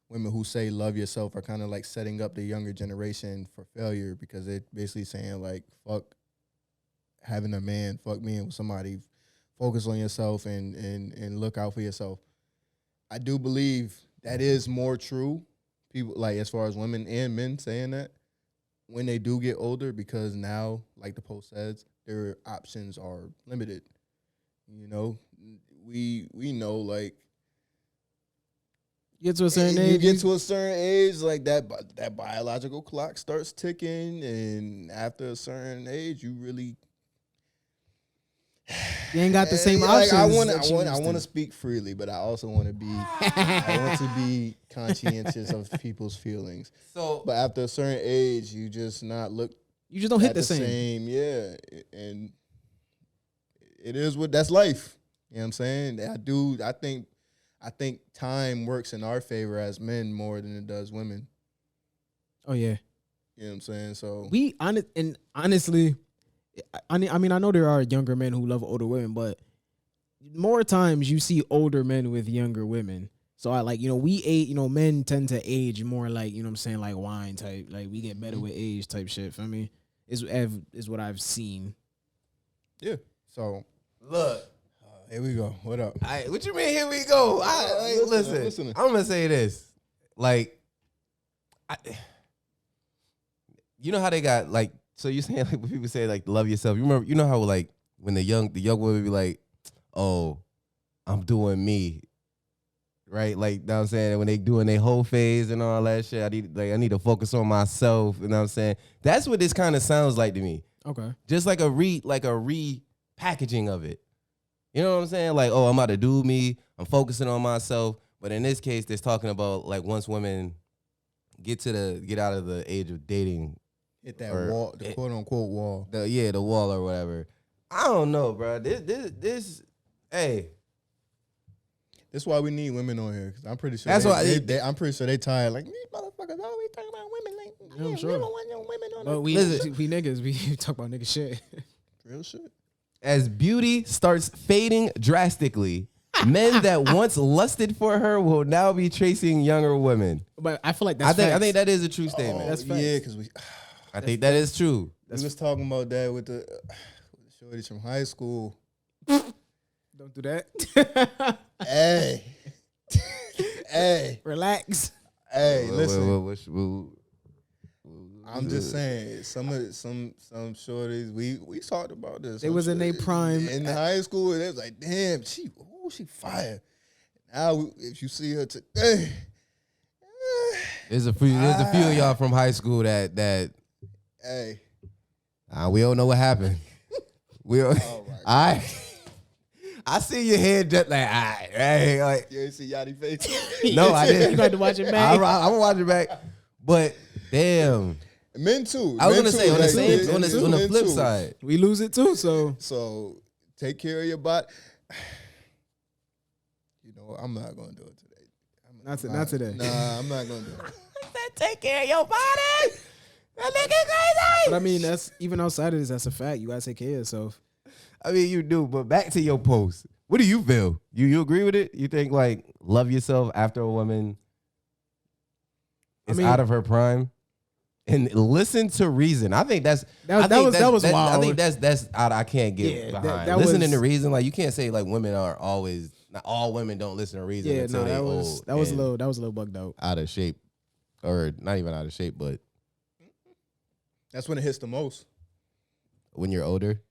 women who say love yourself are kind of like setting up the younger generation for failure, because they're basically saying like, fuck having a man, fuck being with somebody, focus on yourself and look out for yourself. I do believe that is more true. People, like, as far as women and men saying that when they do get older, because now, like the post says, their options are limited. You know, we know, like, You get to a certain age. you get to a certain age, like that biological clock starts ticking, and after a certain age, you really You ain't got the same Like, options. I want to speak freely, but I also want to be. I want to be conscientious of people's feelings. So, But after a certain age, you just not look. You just don't hit at the same. Yeah, and it is what that's life. You know what I'm saying? I think time works in our favor as men more than it does women. Oh yeah. You know what I'm saying? So Honestly, I mean, I know there are younger men who love older women, but more times you see older men with younger women. So I like, men tend to age more like, you know what I'm saying, like wine type. Like we get better with age type shit. For me, is what I've seen. yeah. So look. Here we go. What up? What you mean? Here we go. Listen. I'm gonna say this. Like, you know how they got like. So you saying like when people say like love yourself. You know how like when the young woman be like, oh, I'm doing me, right? Like, you know what I'm saying, when they doing their whole phase and all that shit. I need to focus on myself. You know what I'm saying? That's what this kind of sounds like to me. Okay. Just like a repackaging of it. You know what I'm saying? Like, oh, I'm about to do me. I'm focusing on myself. But in this case, they're talking about like once women get out of the age of dating. Hit that wall, the quote unquote wall. The wall or whatever. I don't know, bro. This hey. That's why we need women on here, because I'm pretty sure I'm pretty sure they tired. Like, these motherfuckers always talking about women. Like, I'm sure. we don't want no women on But we niggas, we talk about nigga shit. real shit. As beauty starts fading drastically, men that once lusted for her will now be chasing younger women. But I feel like that's I think that is a true statement. That's facts. Yeah, because I think that is true. we was talking about that with the shorties from high school. Don't do that. Hey. Hey. Relax. Hey, listen. What, I'm just saying, some shorties, we talked about this. They was in their prime. In high school, they was like, damn, she fire. Now, if you see her today, there's a few of y'all from high school that hey. We don't know what happened. I see your head just like, all right, hey, like. You ain't see Yadie face? No, I didn't. You got to watch it back. I'm gonna watch it back. But damn, Men too. I was gonna say on Men too. the flip side, we lose it too. So take care of your body. You know what? I'm not gonna do it today. Not today. Nah, I'm not gonna do it. take care of your body. That nigga crazy. But I mean, that's even outside of this. That's a fact. You gotta take care of yourself. I mean, you do. But back to your post. What do you feel? You agree with it? You think like love yourself after a woman is out of her prime? And listen to reason. I think that was wild. I think that's I can't get behind. Listening to reason, like you can't say like women are always. Not all women don't listen to reason. Yeah, until that was a little bugged out of shape, or not even out of shape, but that's when it hits the most. When you're older.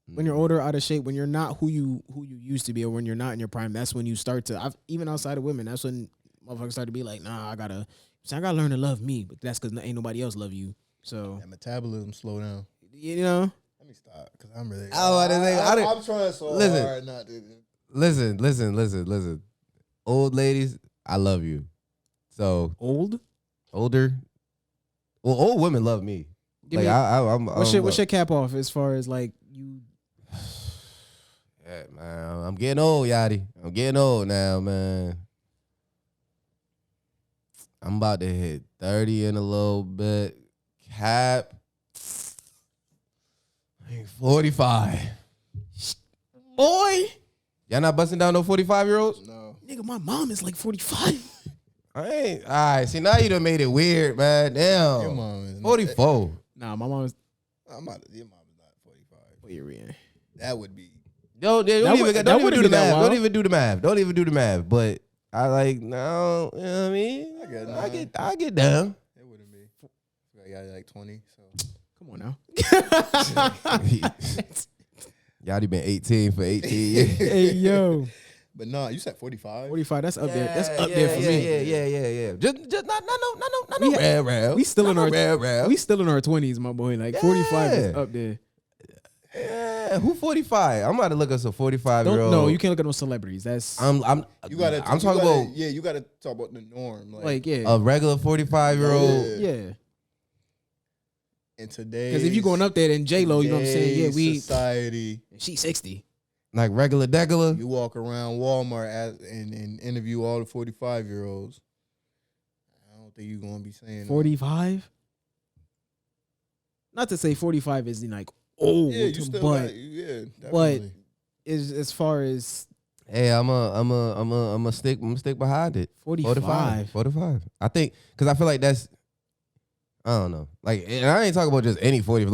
When you're older, out of shape, when you're not who you used to be, or when you're not in your prime, that's when you start to. Even outside of women, that's when motherfuckers start to be like, nah, I gotta learn to love me, but that's because ain't nobody else love you. So metabolism slow down. You know. Let me stop because I'm really. I'm trying so hard not to. Listen. Old ladies, I love you. So older. Well, old women love me. What's your cap off as far as like you? Yeah, man, I'm getting old, Yadie. I'm getting old now, man. I'm about to hit 30 in a little bit. Cap 45. Boy, y'all not busting down no 45-year-olds? No. Nigga, my mom is like 45. I ain't. All right, see, now you done made it weird, man. Damn. Your mom is 44. Nah, my mom is. Your mom is not 45. What you're in? That would be. Don't even do the math. Don't even do the math. But I like, no, you know what I mean? I get down. It wouldn't be. I got like 20, so. Come on now. Yadie been 18 for 18 years. Hey, yo. But no, you said 45. 45, that's up there. That's up there for me. Yeah. Just not no We still in our 20s, my boy. Like 45 is up there. Yeah, who 45? I'm about to look up some 45-year-old. No, you can't look at those celebrities. That's I'm You gotta. I'm talking about You gotta talk about the norm. like yeah, a regular 45-year-old. yeah. In today's, Because if you going up there, then J Lo, you know what I'm saying? Yeah, we. society. She's 60. Like regular degular. You walk around Walmart and interview all the 45-year-olds. I don't think you're gonna be saying 45. Not to say 45 is like old, Yeah, you still but got, yeah, but definitely. is as far as Hey, I'm a stick behind it. 45. 45. I think because I feel like that's I don't know. Like, and I ain't talking about just any 40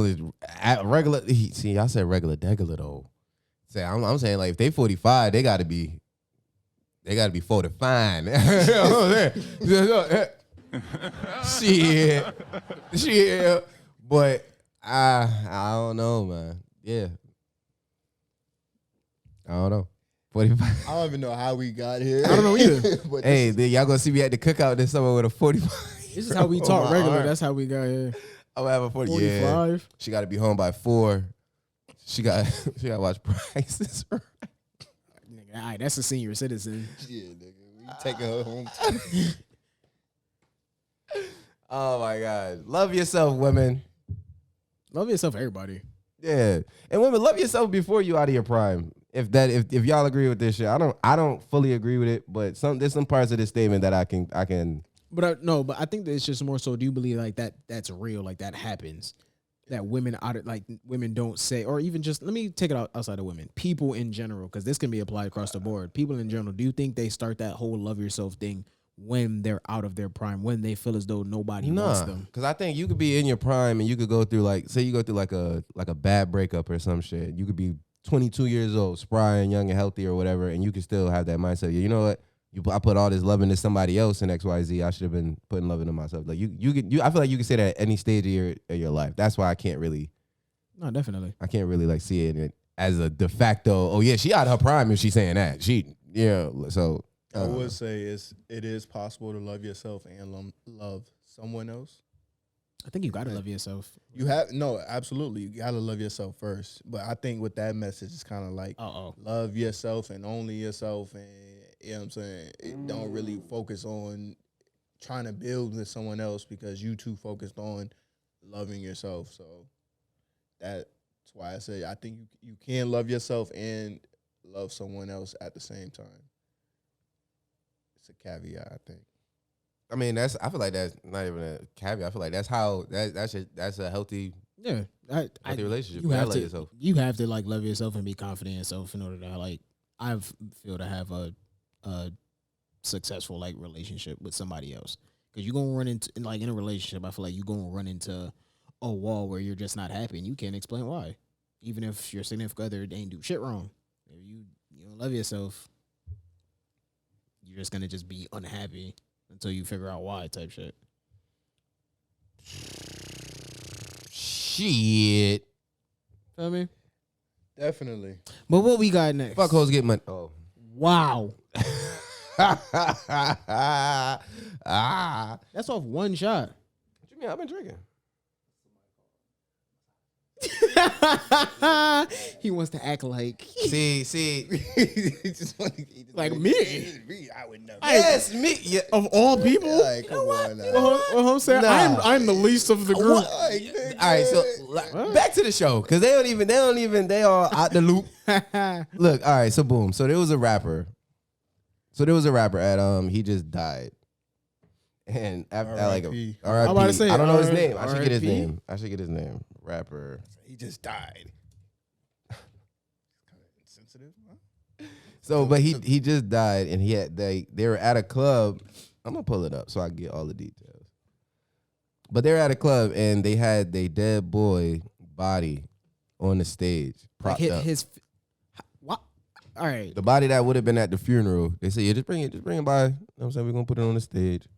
regular. See, I said regular degular though. Say I'm saying like if they 45, they gotta be 45. Shit. But I don't know, man. Yeah. I don't know. 45. I don't even know how we got here. I don't know either. But Hey, then y'all gonna see me at the cookout this summer with a 45. This is how we talk regular. That's how we got here. I'm gonna have a 40. 45. Yeah. She got to be home by 4. She got to watch Prices. Nigga, all right, that's a senior citizen. yeah, nigga, we taking her home. Oh my God, love yourself, women. Love yourself, everybody. Yeah, and women, love yourself before you out of your prime. If y'all agree with this shit, I don't fully agree with it, but there's some parts of this statement that I can. But I think that it's just more so. Do you believe like that's real? Like that happens. That women women don't say, or even just let me take it outside of women, people in general, because this can be applied across the board. People in general, do you think they start that whole love yourself thing when they're out of their prime, when they feel as though nobody wants them? Because I think you could be in your prime and you could go through say you go through like a bad breakup or some shit. You could be 22 years old, spry and young and healthy or whatever, and you can still have that mindset. You know what? I put all this love into somebody else in XYZ. I should have been putting love into myself. Like I feel like you can say that at any stage of your life. That's why I can't really. No, definitely. I can't really like see it as a de facto. Oh yeah, she out of her prime if she's saying that. So I would say it is possible to love yourself and love someone else. I think you gotta love yourself. Absolutely. You gotta love yourself first. But I think with that message, it's kind of like love yourself and only yourself, and you know what I'm saying. It don't really focus on trying to build with someone else because you too focused on loving yourself. So that's why I say I think you can love yourself and love someone else at the same time. It's a caveat, I think. I mean, I feel like that's not even a caveat. I feel like that's a healthy healthy relationship. You have to like love yourself and be confident in yourself in order to I feel to have a successful like relationship with somebody else. Because you're gonna run into in a relationship, I feel like you're gonna run into a wall where you're just not happy and you can't explain why. Even if your significant other ain't do shit wrong. If you don't love yourself, you're just gonna just be unhappy until you figure out why type shit. Shit. Feel me? Definitely. But what we got next? Fuck hoes get money. Oh. Wow. That's off one shot. What you mean? I've been drinking. He wants to act like See. like me. I would know. Yes, me. Yeah. Of all people. Like, come on now. Well, I'm saying I'm the least of the group. All right, so back to the show because they all out the loop. Look, all right, so boom. So there was a rapper. At he just died, and after R.I.P. R.I.P. I'm about to say, I don't know his name. I should R.I.P.? get his name. Rapper. He just died. Kind of insensitive, huh? So, but he just died, and they were at a club. I'm gonna pull it up so I can get all the details. But they were at a club, and they had their dead boy body on the stage, propped up. What? All right. The body that would have been at the funeral. They said, yeah, just bring it by. You know what I'm saying? We're gonna put it on the stage.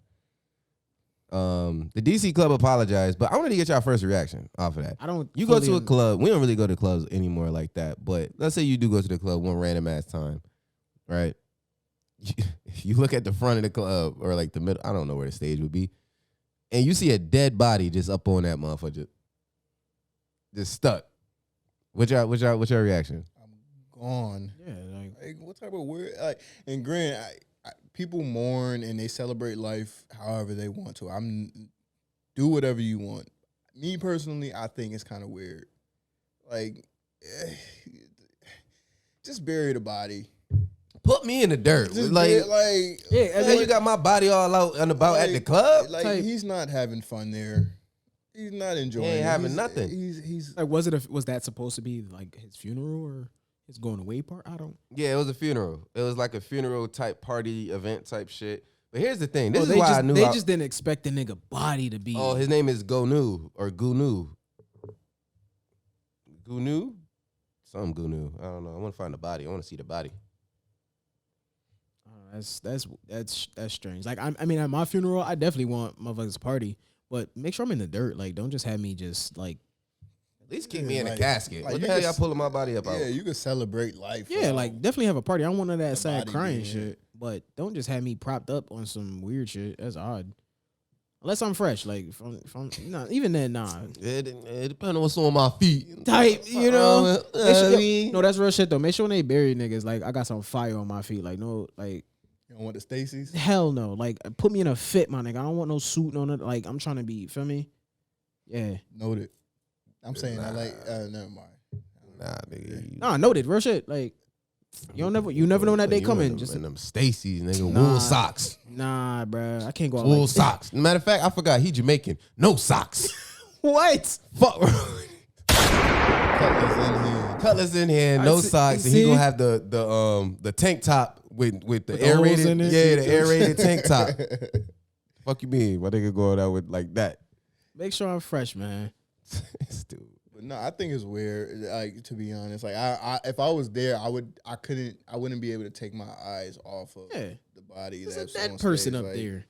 The DC club apologized, but I wanted to get y'all first reaction off of that. You go to a club. We don't really go to clubs anymore like that. But let's say you do go to the club one random ass time, right? You look at the front of the club or like the middle. I don't know where the stage would be, and you see a dead body just up on that motherfucker, just stuck. What's your reaction? I'm gone. Yeah, Like, what type of weird? Like, and granted, people mourn and they celebrate life however they want to. Do whatever you want. Me personally, I think it's kind of weird. Like, just bury the body. Put me in the dirt. You got my body all out and about at the club. Like he's not having fun there. He's not enjoying. He ain't it. having nothing. He's like, was that supposed to be like his funeral or his going away part? I don't. Yeah, it was a funeral. It was like a funeral type party event type shit. But here's the thing. This is why I knew they just didn't expect the nigga body to be. Oh, his name is Gonu or Gunu. Gunu? Some Gunu. I don't know. I want to find the body. I want to see the body. That's strange. Like I mean, at my funeral, I definitely want motherfuckers to party, but make sure I'm in the dirt. Like, don't just have me just like. At least keep me in a casket. What the hell y'all pulling my body up out? Yeah, you can celebrate life. Yeah, like definitely have a party. I don't want none of that The sad body crying being- shit. But don't just have me propped up on some weird shit. That's odd. Unless I'm fresh, like from nah, even then, nah. It depends on what's on my feet. Type, you know. Make sure- I mean- no, that's real shit though. Make sure when they bury niggas, like I got some fire on my feet. Like no, like You don't want the Stacy's? hell no. Like put me in a fit, my nigga. I don't want no suit, no. Like I'm trying to be, feel me? Yeah. Noted. I'm saying I like. Never mind. Nah, nigga. Nah, noted. Real shit. Like you never know when that day coming. Just in them Stacy's, nigga. Nah. Wool socks. nah, bruh. I can't go out Wool like socks. Matter of fact, I forgot he Jamaican. No socks. What? Fuck. Cutlass in here. Cutlass in hand, no socks, and he gonna have the tank top with the With the holes aerated, in it? yeah, the aerated tank top. Fuck you mean? Why nigga going out with like that? Make sure I'm fresh, man. Stupid. But no, I think it's weird. Like, to be honest, like I if I was there, I wouldn't be able to take my eyes off of Yeah. the body. There's That's a dead on person stage. up Like, there.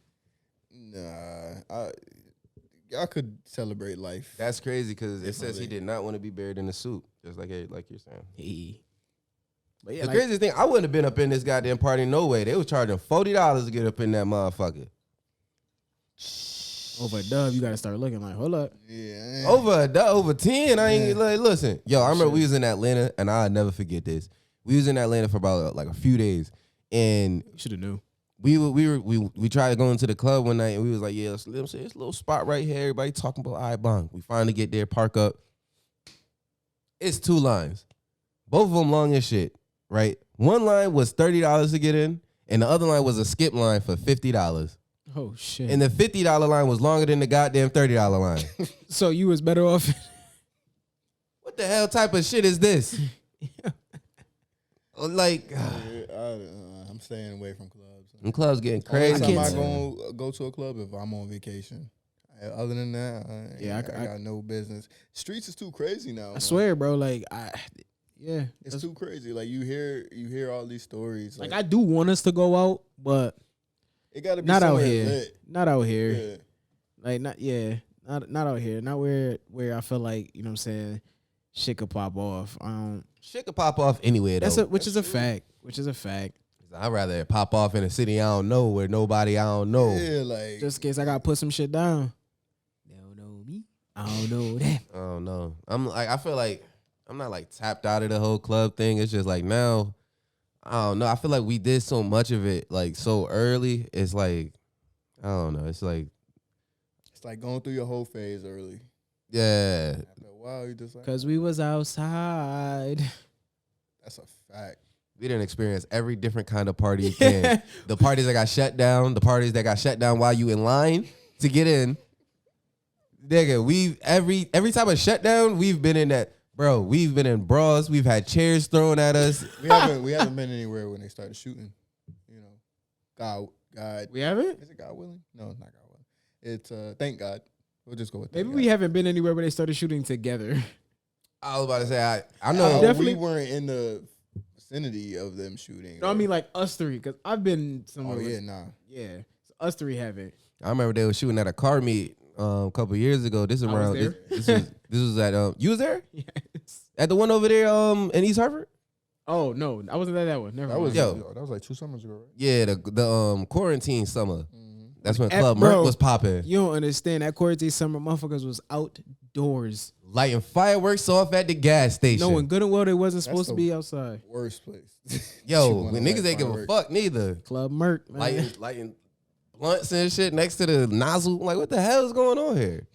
Nah, y'all could celebrate life. That's crazy because it says he Definitely. did not want to be buried in a suit, just like you're saying. Hey. But yeah, The like, craziest thing, I wouldn't have been up in this goddamn party no way. They was charging $40 to get up in that motherfucker. over a dub, you gotta start looking like, hold up. Yeah. Over 10. I ain't like listen. Yo, I remember we was in Atlanta, and I'll never forget this. We was in Atlanta for about like a few days, and Should have knew. we tried to go into the club one night, and we was like, yeah, let's say it's a little spot right here. Everybody talking about bong. We finally get there, park up. It's 2 lines, both of them long as shit. Right, one line was $30 to get in, and the other line was a skip line for $50. Oh shit. And the $50 line was longer than the goddamn $30 line. So you was better off. What the hell type of shit is this? Like, I'm staying away from clubs. them clubs getting Only crazy. time I man. go to a club if I'm on vacation. Other than that, I got no business. Streets is too crazy now. I man. swear, bro. Like yeah. It's too crazy. Like you hear all these stories. Like I do want us to go out, but it got to be not out somewhere here. lit. Not out here. Yeah. Like not out here. Not where I feel like, you know what I'm saying, shit could pop off. Shit could pop off anywhere though. Which is a fact. I'd rather it pop off in a city I don't know where nobody I don't know. Yeah, like Just in case I gotta put some shit down. They don't know me. I don't know them. I don't know. I feel like I'm not like tapped out of the whole club thing. It's just like now, I don't know. I feel like we did so much of it like so early. It's like, I don't know. It's like, it's like going through your whole phase early. yeah. After a while, you just like, Cause we was outside. that's a fact. We didn't experience every different kind of party you can. The parties that got shut down, the parties that got shut down while you in line to get in. Nigga, every time of shutdown, we've been in that. Bro, we've been in bras. We've had chairs thrown at us. We haven't been anywhere when they started shooting. You know, God. We haven't? Is it God willing? No, it's not God willing. It's thank God. We'll just go with Maybe thank we God. haven't been anywhere where they started shooting together. I was about to say, I know. Definitely- we weren't in the vicinity of them shooting. No, I mean like us three, cause I've been somewhere. oh yeah, with- nah. yeah. So us three haven't. I remember they were shooting at a car meet a couple years ago. This is I was around. there. This was at you was there Yes. at the one over there in East Harvard. Oh no, I wasn't at that one. Never That mind. was Yo. that was like 2 summers ago, right? Yeah, the quarantine summer. That's when At- Club bro, Merc was popping. You don't understand. That quarantine summer, motherfuckers was outdoors. lighting fireworks off at the gas station. Knowing good and well they wasn't supposed to the- be outside. Worst place. Yo, You wanna when niggas light ain't give a fireworks. fuck neither. Club Merc, man. Lighting blunts and shit next to the nozzle. I'm like, what the hell is going on here?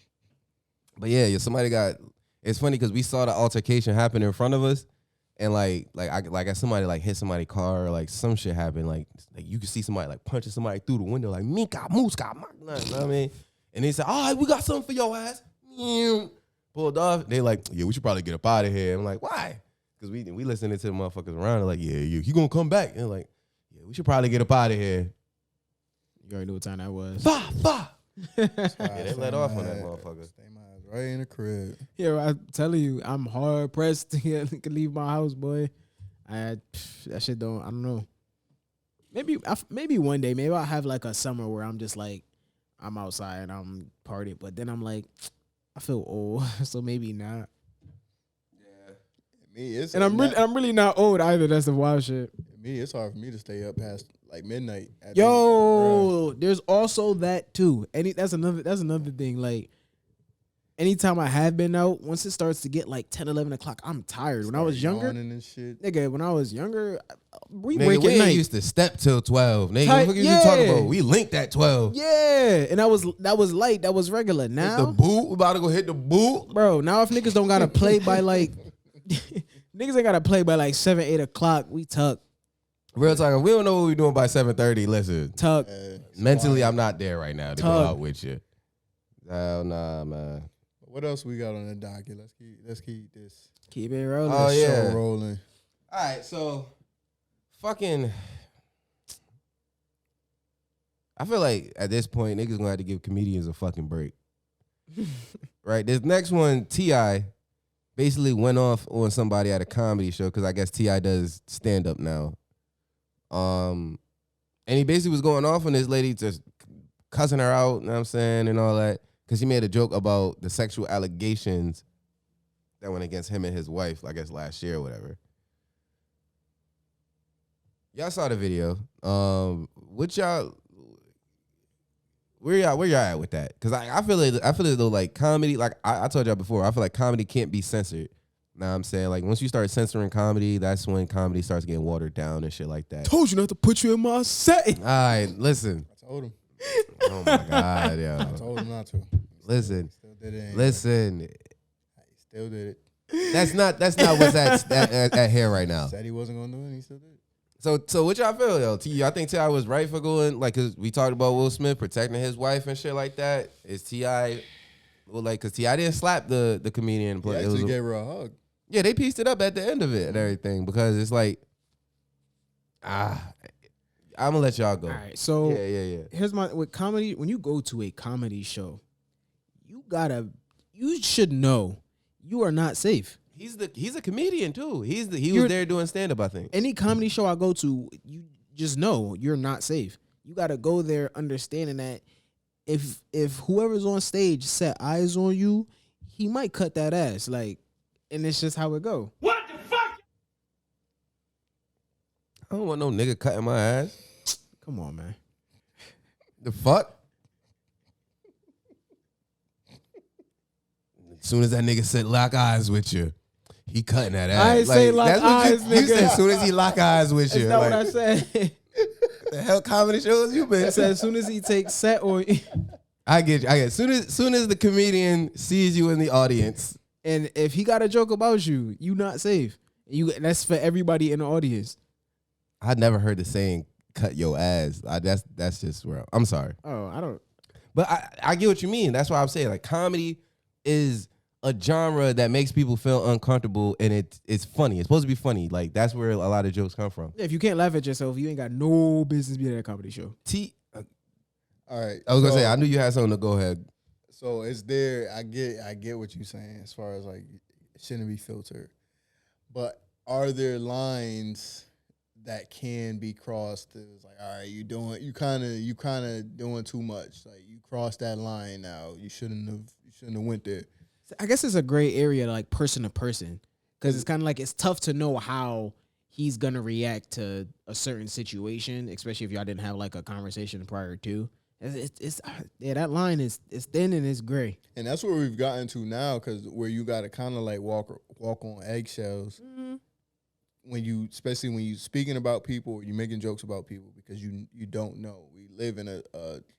But yeah, somebody got. It's funny because we saw the altercation happen in front of us, and somebody like hit somebody's car, or like some shit happened. Like you could see somebody like punching somebody through the window, like Mika Muska, you know what I mean? And they said, all right, we got something for your ass. Pulled off. They like, yeah, we should probably get up out of here. I'm like, why? Because we listening to the motherfuckers around. They're like, yeah, he gonna come back. And like, yeah, we should probably get up out of here. You already knew what time that was. Fa. Yeah, they let off on that motherfucker. Stay my ass right in the crib. Yeah, I'm telling you, I'm hard pressed to leave my house, boy. That shit don't. I don't know. Maybe one day, maybe I'll have like a summer where I'm just like, I'm outside and I'm partying, but then I'm like, I feel old, so maybe not. Me, I'm really not old either. That's the wild shit. Me, it's hard for me to stay up past like midnight. Yo, there's also that too. That's another thing. Like, anytime I have been out, once it starts to get like 10, 11 o'clock, I'm tired. When I was younger, and shit. nigga, when I was younger, we Nigga, break we at ain't night. used to step till 12. Nigga, Tight, what the fuck you talking yeah. about? We linked at 12. Yeah, and that was light. That was regular. Hit the Now, boot. We about to go hit the boot. bro, now if niggas don't gotta play by like, niggas ain't gotta play by like 7, 8 o'clock. We tuck. Real talk. If we don't know what we doing by 7:30, listen. Tuck. Mentally, I'm not there right now to go Tug. out with you. Hell nah, man. What else we got on the docket? Let's keep this Keep it rolling. Oh, yeah. show rolling. All right, so fucking. I feel like at this point, niggas gonna have to give comedians a fucking break. Right? This next one, T.I. basically went off on somebody at a comedy show because I guess T.I. does stand up now. And he basically was going off on this lady, just cussing her out, you know what I'm saying, and all that, because he made a joke about the sexual allegations that went against him and his wife, I guess last year or whatever. Y'all saw the video. Where y'all at with that? Because I feel as though like comedy, like I told y'all before, I feel like comedy can't be censored. Know what I'm saying? Like once you start censoring comedy, that's when comedy starts getting watered down and shit like that. Told you not to put you in my setting. All right, listen. I told him. Oh my God, I yo. told him not to. Listen. Still did it. Anyway. Listen. He still did it. That's not what's at here right now. Said he wasn't gonna do it. And he still did it. So what y'all feel, yo? I think T.I. was right for going, like, cause we talked about Will Smith protecting his wife and shit like that. Is T.I. well, like, cause T.I. didn't slap the comedian. He It actually was gave her a hug. yeah, they pieced it up at the end of it and everything because it's like, I'm gonna let y'all go. All right, so Yeah. here's with comedy. When you go to a comedy show, you should know you are not safe. He's a comedian too. He was there doing stand up, I think. Any comedy show I go to, you just know you're not safe. You gotta go there understanding that if whoever's on stage set eyes on you, he might cut that ass. Like, and it's just how it go. What the fuck? I don't want no nigga cutting my ass. Come on, man. The fuck? As soon as that nigga said lock eyes with you, he cutting that ass. I ain't say lock that's what eyes, you nigga. said as soon as he lock eyes with That's you. not Like, what I said. the hell comedy shows you been? I said as soon as he takes set on, I get you. As soon as the comedian sees you in the audience, and if he got a joke about you, you not safe. That's for everybody in the audience. I never heard the saying "cut your ass." That's just real. I'm sorry, Oh, I don't. but I get what you mean. That's why I'm saying like comedy is a genre that makes people feel uncomfortable, and it's funny. It's supposed to be funny. Like that's where a lot of jokes come from. If you can't laugh at yourself, you ain't got no business being at a comedy show. All right. I was gonna say I knew you had something to go ahead. So it's there. I get what you're saying as far as like it shouldn't be filtered, but are there lines that can be crossed? It's like, all right, you kind of doing too much. Like you crossed that line now. You shouldn't have went there. I guess it's a gray area, like person to person, because it's kind of like it's tough to know how he's gonna react to a certain situation, especially if y'all didn't have like a conversation prior to. It's yeah, that line is thin and it's gray. And that's where we've gotten to now, because where you got to kind of like walk on eggshells especially when you speaking about people, or you making jokes about people, because you don't know. We live in a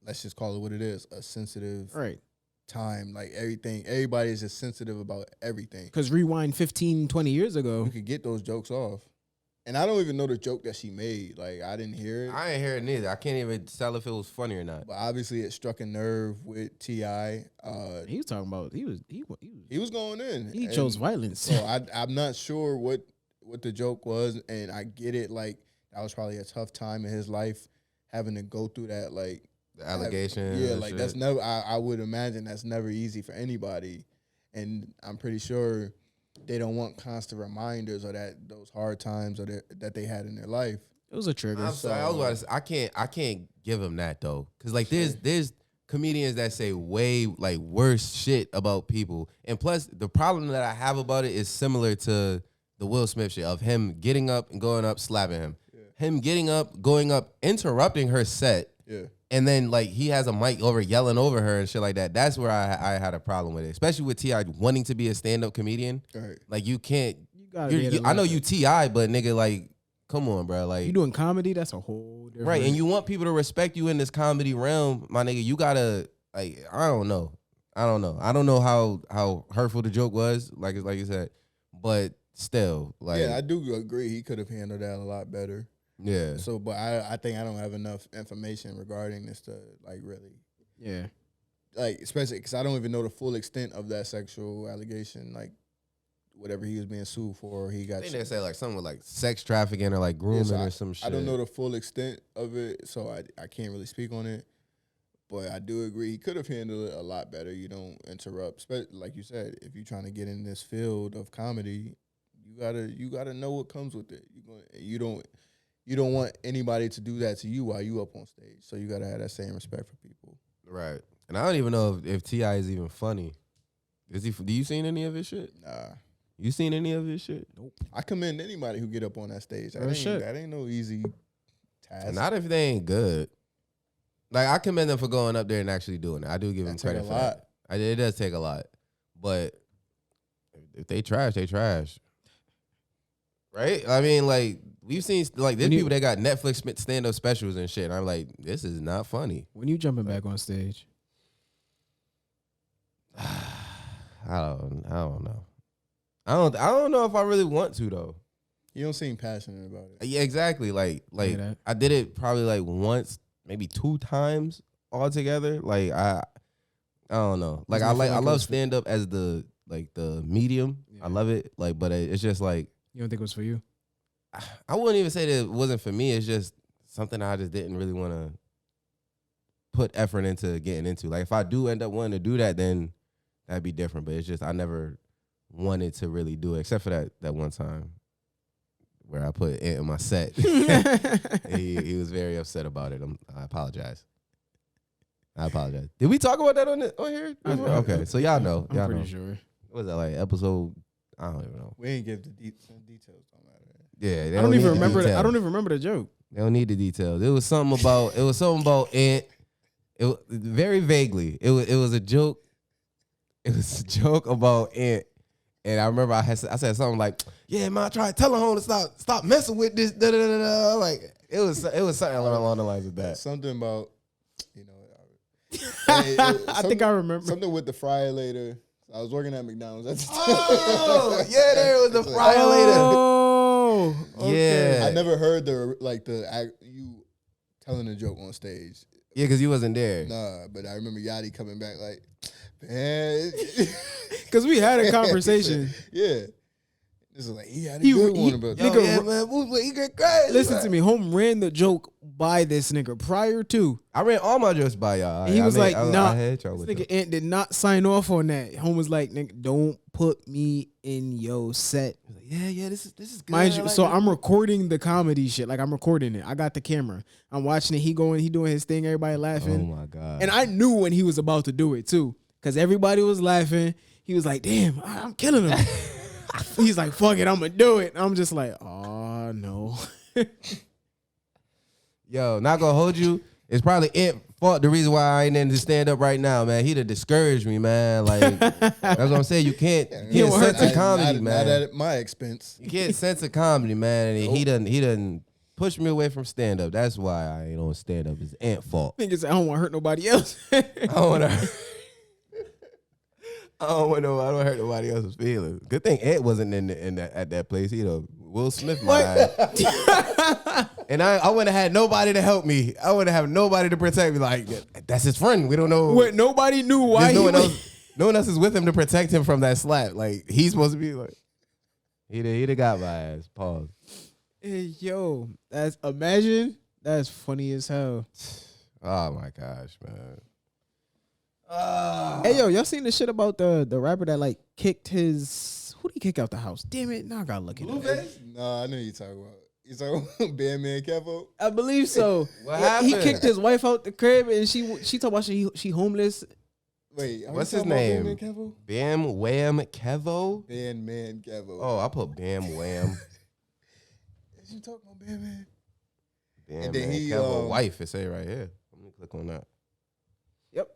let's just call it what it is, a sensitive time. Like everybody is just sensitive about everything. Because rewind 15, 20 years ago, you could get those jokes off. And I don't even know the joke that she made. Like, I didn't hear it. I ain't hear it neither. I can't even tell if it was funny or not. But obviously, it struck a nerve with T.I. He was talking about he was going in. He chose violence. So I'm not sure what the joke was, and I get it. Like, that was probably a tough time in his life, having to go through that. Like the allegation. Yeah, like that's never. I would imagine that's never easy for anybody, and I'm pretty sure they don't want constant reminders of those hard times that they had in their life. It was a trigger. I'm sorry, I was about to say, I can't give him that though, because like there's comedians that say way like worse shit about people, and plus the problem that I have about it is similar to the Will Smith shit of him getting up and going up slapping him, him getting up, going up, interrupting her set. Yeah. And then, like, he has a mic over yelling over her and shit like that. That's where I had a problem with it, especially with T.I. wanting to be a stand-up comedian. Right. Like, you can't. You I know you T.I., but nigga, like, come on, bro. Like, you doing comedy? That's a whole different. Right, and you want people to respect you in this comedy realm, my nigga. You gotta, like, I don't know. I don't know how hurtful the joke was, like you said, but still, like, yeah, I do agree. He could have handled that a lot better. Yeah. So, but I think I don't have enough information regarding this to like really. Yeah. Like, especially because I don't even know the full extent of that sexual allegation, like whatever he was being sued for. He got. I think they say like something with like sex trafficking or like grooming or some shit. I don't know the full extent of it, so I can't really speak on it. But I do agree he could have handled it a lot better. You don't interrupt, like you said. If you're trying to get in this field of comedy, you gotta know what comes with it. You don't want anybody to do that to you while you up on stage. So you gotta have that same respect for people. Right. And I don't even know if T.I. is even funny. Do you seen any of his shit? Nah. You seen any of his shit? Nope. I commend anybody who get up on that stage. That ain't no easy task. Not if they ain't good. Like, I commend them for going up there and actually doing it. I do give them credit for that. It does take a lot. But if they trash, they trash. Right? I mean, like, we've seen, like, there's people that got Netflix stand-up specials and shit. And I'm like, this is not funny. When you jumping back on stage? I don't know. I don't know if I really want to, though. You don't seem passionate about it. Yeah, exactly. Like I did it probably like once, maybe 2 times altogether. Like I don't know. Like I love stand up as the medium. Yeah. I love it. Like, but it's just like, you don't think it was for you? I wouldn't even say that it wasn't for me. It's just something I just didn't really want to put effort into getting into. Like if I do end up wanting to do that, then that'd be different. But it's just I never wanted to really do it, except for that one time where I put it in my set. he was very upset about it. I apologize. Did we talk about that on here? Okay, so y'all know. I'm pretty sure. What was that, like episode? I don't even know. We ain't give the details. Don't matter. Yeah, I don't even remember. I don't even remember the joke. They don't need the details. It was something about. Ant. It very vaguely. It was a joke. It was a joke about Ant. And I remember I said something like, "Yeah, man, I tried to tell her home to stop messing with this." Da, da, da, da. Like it was something along the lines of that. Something about, I think I remember something with the fryer later. I was working at McDonald's at the time. Oh, yeah, there was the fryer later. Oh, okay. Yeah. I never heard you telling a joke on stage. Yeah, because you wasn't there. Nah, but I remember Yadie coming back like, man. Because we had a conversation. Yeah. This is like, he had a good one about that. Yeah, man, he get crazy. Listen to me. Home ran the joke by this nigga prior to. I ran all my jokes by y'all. He was like, nah, this nigga Ant did not sign off on that. Home was like, nigga, don't put me in your set. Like, yeah, this is good. Mind you, so I'm recording the comedy shit. Like, I'm recording it. I got the camera. I'm watching it. He doing his thing. Everybody laughing. Oh, my God. And I knew when he was about to do it, too. Because everybody was laughing. He was like, damn, I'm killing him. He's like, fuck it, I'm going to do it. I'm just like, oh, no. Yo, not going to hold you. It's probably Ant's fault. The reason why I ain't in to stand up right now, man. He'd have discouraged me, man. Like that's what I'm saying. You can't censor comedy, man. Not at my expense. You can't censor comedy, man. And he done pushed me away from stand up. That's why I ain't on stand up. It's Ant's fault. Niggas, I don't want to hurt nobody else. I don't want to hurt nobody else's feelings. Good thing Ant wasn't at that place. Will Smith might have. And I wouldn't have had nobody to help me. I wouldn't have nobody to protect me. Like, that's his friend. We don't know. What, nobody knew why no one else is with him to protect him from that slap. Like, he's supposed to be like, he'd have got my ass. Pause. Hey, yo, that's funny as hell. Oh my gosh, man. Hey, yo, y'all seen the shit about the rapper that like kicked his, who did he kick out the house? Damn it, now I gotta look at it. No, I know you talking about. You talking about Bandman Kevo? I believe so. What happened? He kicked his wife out the crib and she talking about she homeless. Wait, what's his name? Bandman Kevo? Bam Wham Kevo? Bandman Kevo. Oh, I put Bam Wham. Did you talk about Bandman? Bam And then Man he, Kevo wife. It say right here. Let me click on that. Yep.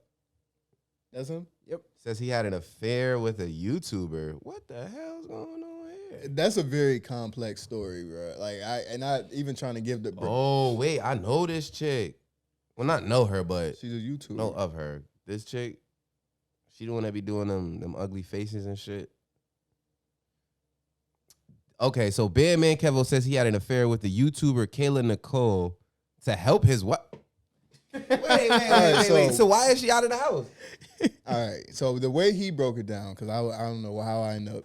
That's him? Yep. Says he had an affair with a YouTuber. What the hell's going on here? That's a very complex story, bro. Like I even trying to give the. Oh wait, I know this chick. Well, not know her, but She's a YouTuber. know of her. This chick, she the one that be doing them ugly faces and shit. Okay, so Bandman Kevo says he had an affair with the YouTuber Kayla Nicole to help his wife. Wait. So why is she out of the house? All right. So the way he broke it down, because I don't know how I ended up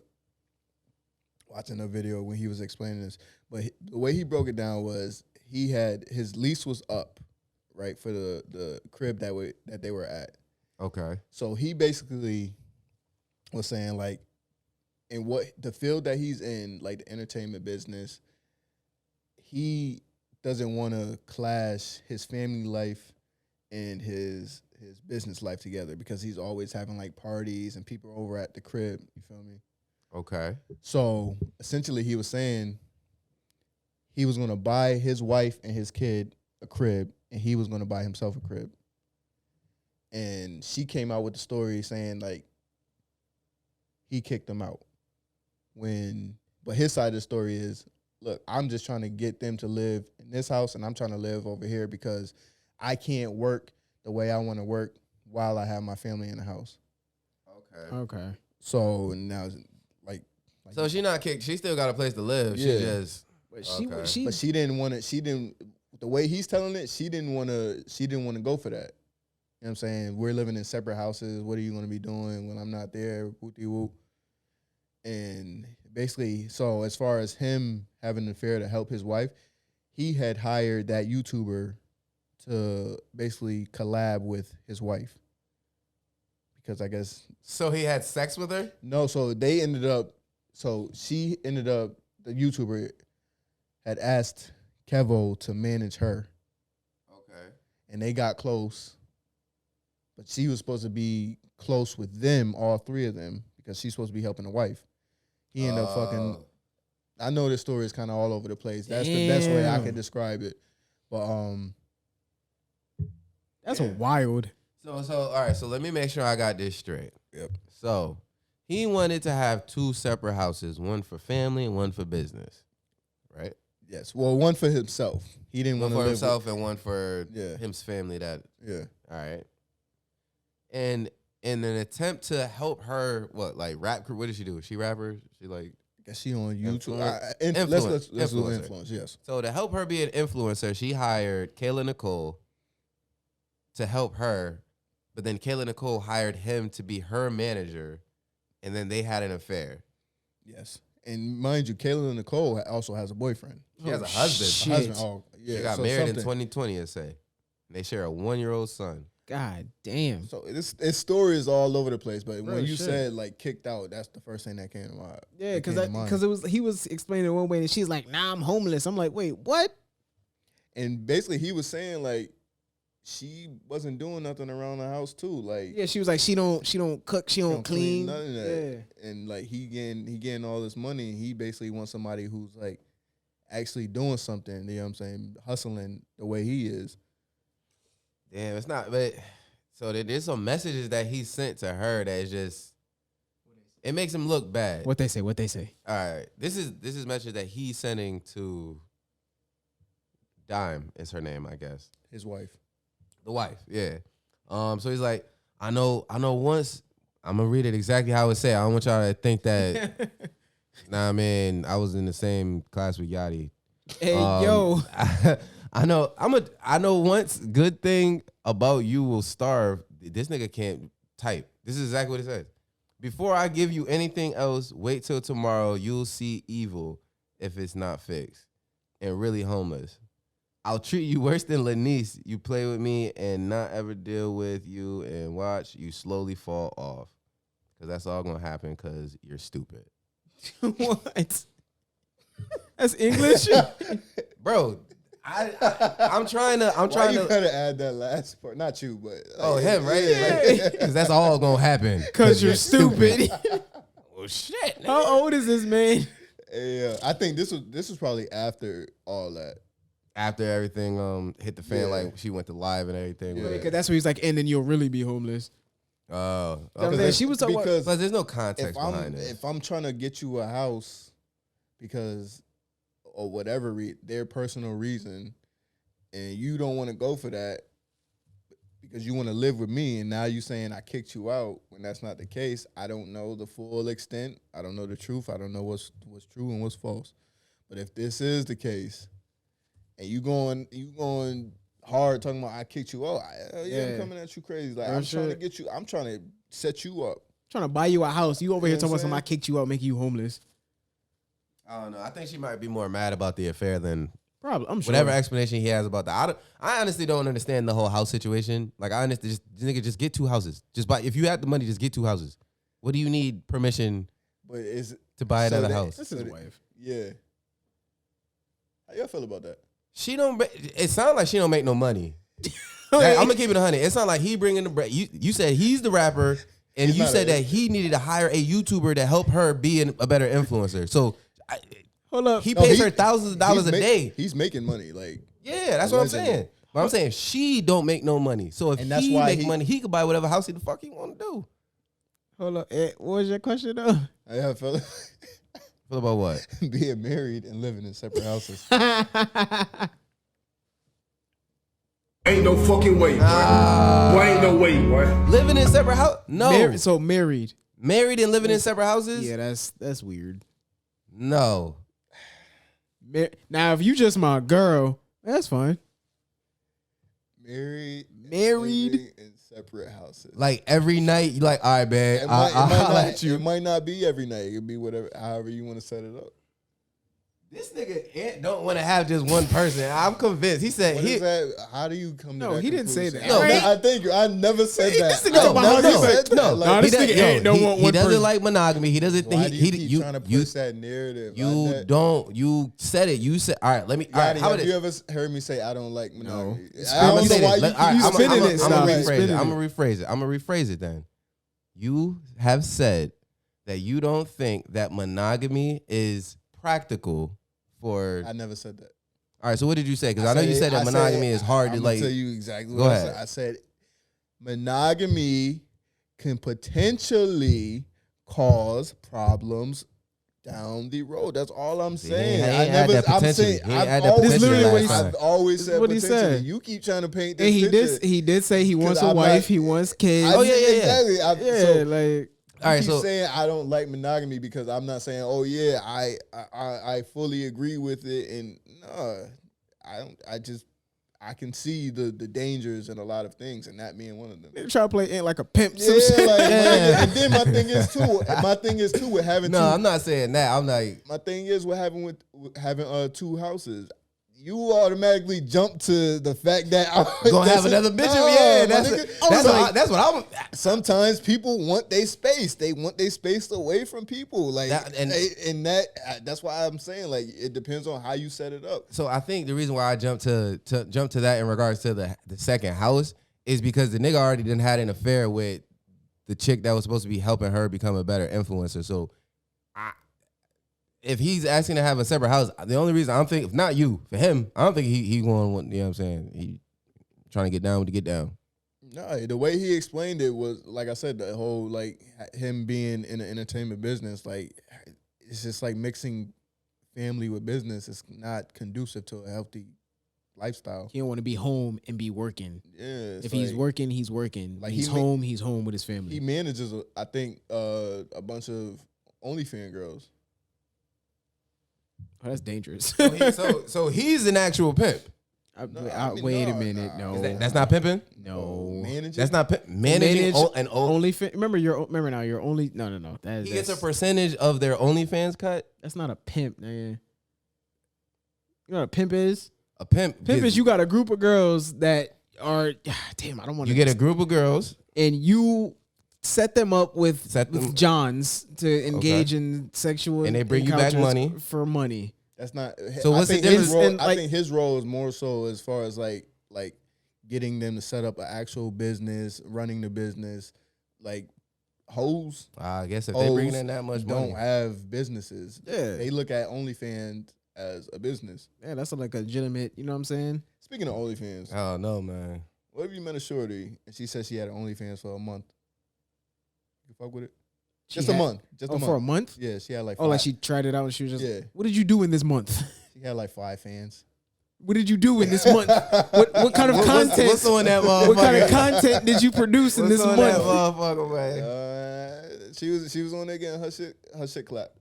watching a video when he was explaining this, but the way he broke it down was he had his lease was up, right, for the crib that they were at. Okay. So he basically was saying like, in what the field that he's in, like the entertainment business, he doesn't want to clash his family life and his business life together because he's always having like parties and people over at the crib. You feel me? Okay. So essentially he was saying he was going to buy his wife and his kid a crib and he was going to buy himself a crib. And she came out with the story saying like he kicked them out. But his side of the story is, look, I'm just trying to get them to live in this house and I'm trying to live over here because I can't work the way I want to work while I have my family in the house. Okay. So now, like So she not kicked. She still got a place to live. Yeah. She just. but she didn't want to. The way he's telling it, she didn't want to go for that. You know what I'm saying? We're living in separate houses. What are you going to be doing when I'm not there? Whoop-de-whoop. And basically, so as far as him having an affair to help his wife, he had hired that YouTuber to basically collab with his wife. Because I guess... So he had sex with her? No, so they ended up... So she ended up... The YouTuber had asked Kevo to manage her. Okay. And they got close. But she was supposed to be close with them, all three of them, because she's supposed to be helping the wife. He ended up fucking... I know this story is kind of all over the place. That's the best way I could describe it. But that's wild. So all right, so let me make sure I got this straight. Yep. So he wanted to have two separate houses, one for family and one for business. Right? Yes. Well, one for himself. He didn't want One to for live himself and one for Yeah. him's family that Yeah. all right. And in an attempt to help her, rap? What did she do? She rapper? She like... Guess she on YouTube. Influence. Let's do Influencer. influence, yes. So to help her be an influencer, she hired Kayla Nicole to help her, but then Kayla Nicole hired him to be her manager, and then they had an affair. Yes. And mind you, Kayla Nicole also has a boyfriend. She has a husband. Shit. A husband. Oh, yeah. She got so married in something. 2020, it say. They share a 1-year-old son. God damn. So this story is all over the place, but Real when you shit. said like kicked out, that's the first thing that came to mind. Yeah, That came to mind. because he was explaining it one way and she's like, nah, I'm homeless. I'm like, wait, what? And basically he was saying like she wasn't doing nothing around the house too. Like Yeah, she was like, she don't cook, she don't clean. none of that. And like he getting all this money and he basically wants somebody who's like actually doing something, you know what I'm saying, hustling the way he is. Damn, it's not. But so there's some messages that he sent to her that is just. It makes him look bad. What they say? What they say? All right, this is message that he's sending to Dime. Is her name, I guess. His wife. The wife, yeah. So he's like, I know. Once I'm gonna read it exactly how it say. I don't want y'all to think that. Nah, man, I was in the same class with Yadie. Hey, yo. I know. Once good thing about you will starve. This nigga can't type. This is exactly what it says. Before I give you anything else, wait till tomorrow. You'll see evil if it's not fixed. And really homeless. I'll treat you worse than Lanice. You play with me and not ever deal with you and watch you slowly fall off. Because that's all going to happen because you're stupid. What? That's English? Bro, I'm trying to. Why you gotta add that last part? Not you, but Him, right? Because that's all going to happen. Because you're stupid. Well, shit. How old is this man? Yeah, I think this was probably after all that. After everything hit the fan, like she went to live and everything. Yeah. Because that's where he's like, and then you'll really be homeless. Oh, She was talking because but there's no context behind it. if I'm trying to get you a house because or whatever their personal reason, and you don't want to go for that because you want to live with me, and now you saying I kicked you out when that's not the case. I don't know the full extent. I don't know the truth. I don't know what's true and what's false. But if this is the case, and you going hard talking about I kicked you out, I'm coming at you crazy. Like I'm trying to get you. I'm trying to set you up. Trying to buy you a house. You over here know talking what about I'm something I kicked you out, making you homeless. I don't know. I think she might be more mad about the affair than Probably. I'm sure. whatever explanation he has about that. I honestly don't understand the whole house situation. Like I honestly just get 2 houses. Just buy. If you have the money, just get 2 houses. What do you need permission But is to buy another house? That's his wife. Yeah. How y'all feel about that? She don't. It sounds like she don't make no money. Like, I'm gonna keep it 100. It sounds like he bringing the bread. You said he's the rapper, and you said that he needed to hire a YouTuber to help her be a better influencer. So. Hold up. He pays her thousands of dollars a day. He's making money. Like yeah, that's what I'm saying. But I'm saying she don't make no money. So if that's he why make money, he could buy whatever house he the fuck he want to do. Hold up. What was your question though? I feel Feel about what? being married and living in separate houses. Ain't no fucking way, boy. Ain't no way, boy. Living in separate house? No. Married. Married and living in separate houses? Yeah, that's weird. No. Now, if you just my girl, that's fine. Married Married? in separate houses. Like every night, you like, all right, man, It I'll holler at you. It might not be every night. It could be whatever, however you want to set it up. This nigga don't want to have just one person. I'm convinced. He said What is that? How do you come to that? No, he didn't say conclusion? that. No, I never said that. This nigga talking about how never he said that. No, Like, this nigga ain't no one he doesn't person. like monogamy. He doesn't why think do you keep trying to push that narrative? You said it. You said, all right, let me. All right, Yadie, how have about you this? ever heard me say I don't like monogamy? No. I don't know why you keep spinning it. I'm gonna Stop. rephrase it then. You have said that you don't think that monogamy is practical for. I never said that. All right, so what did you say? Because I know you said that monogamy is hard to like. I'll tell you exactly Go what I ahead. said. I said monogamy can potentially cause problems down the road. That's all I'm saying. he ain't had that potentially. He ain't had that potentially last time. I've always said what he potentially. said. You keep trying to paint And this he did say he wants a I'm wife, not- he wants kids. Oh, yeah. Exactly. Yeah, like All right, keep so saying I don't like monogamy because I'm not saying, oh yeah, I fully agree with it, and no, I don't. I can see the dangers in a lot of things, and that being one of them. they try to play like a pimp. Yeah, Some shit. like, Yeah. and then my thing is too with having no, two. I'm not saying that. I'm like, My thing is with having 2 houses. You automatically jump to the fact that I'm gonna have another bitch. That's what I'm. Sometimes people want their space. They want their space away from people. Like, that's why I'm saying, like, it depends on how you set it up. So I think the reason why I jumped to that in regards to the second house is because the nigga already done had an affair with the chick that was supposed to be helping her become a better influencer. So if he's asking to have a separate house, the only reason I'm thinking, if not you, for him, I don't think he going, you know what I'm saying? trying to get down with the get down. No, the way he explained it was, like I said, the whole, like, him being in the entertainment business, like, it's just like mixing family with business. It's not conducive to a healthy lifestyle. He don't want to be home and be working. Yeah. If he's working, he's working. Like, he's home with his family. He manages, I think, a bunch of OnlyFans girls. Oh, that's dangerous. So he's an actual pimp. Wait a minute. No, That's not pimping. No, Managing? That's not managing an only. Remember now. You're only. No. He gets a percentage of their OnlyFans cut. That's not a pimp, man. You know what a pimp is? A pimp. Pimp is you got a group of girls that are. Damn, I don't want to. You get a group of girls and you set them up with Johns to engage in sexual, and they bring you back money for money. That's not. So what's the difference? I think his role is more so as far as like getting them to set up an actual business, running the business. Like hoes, I guess if they bring in that much money, don't have businesses. Yeah, they look at OnlyFans as a business. Yeah, that's like a legitimate. You know what I'm saying? Speaking of OnlyFans, I don't know, man. What if you met a shorty and she said she had an OnlyFans for a month? You fuck with it? Just a month. For a month? Yeah, she had like 5. Like she tried it out and she was just, yeah. What did you do in this month? She had like 5 fans. What did you do in this month? What kind of content? What's on that motherfucker? What kind of content did you produce in this month? That motherfucker, man? She was on there getting her shit clapped.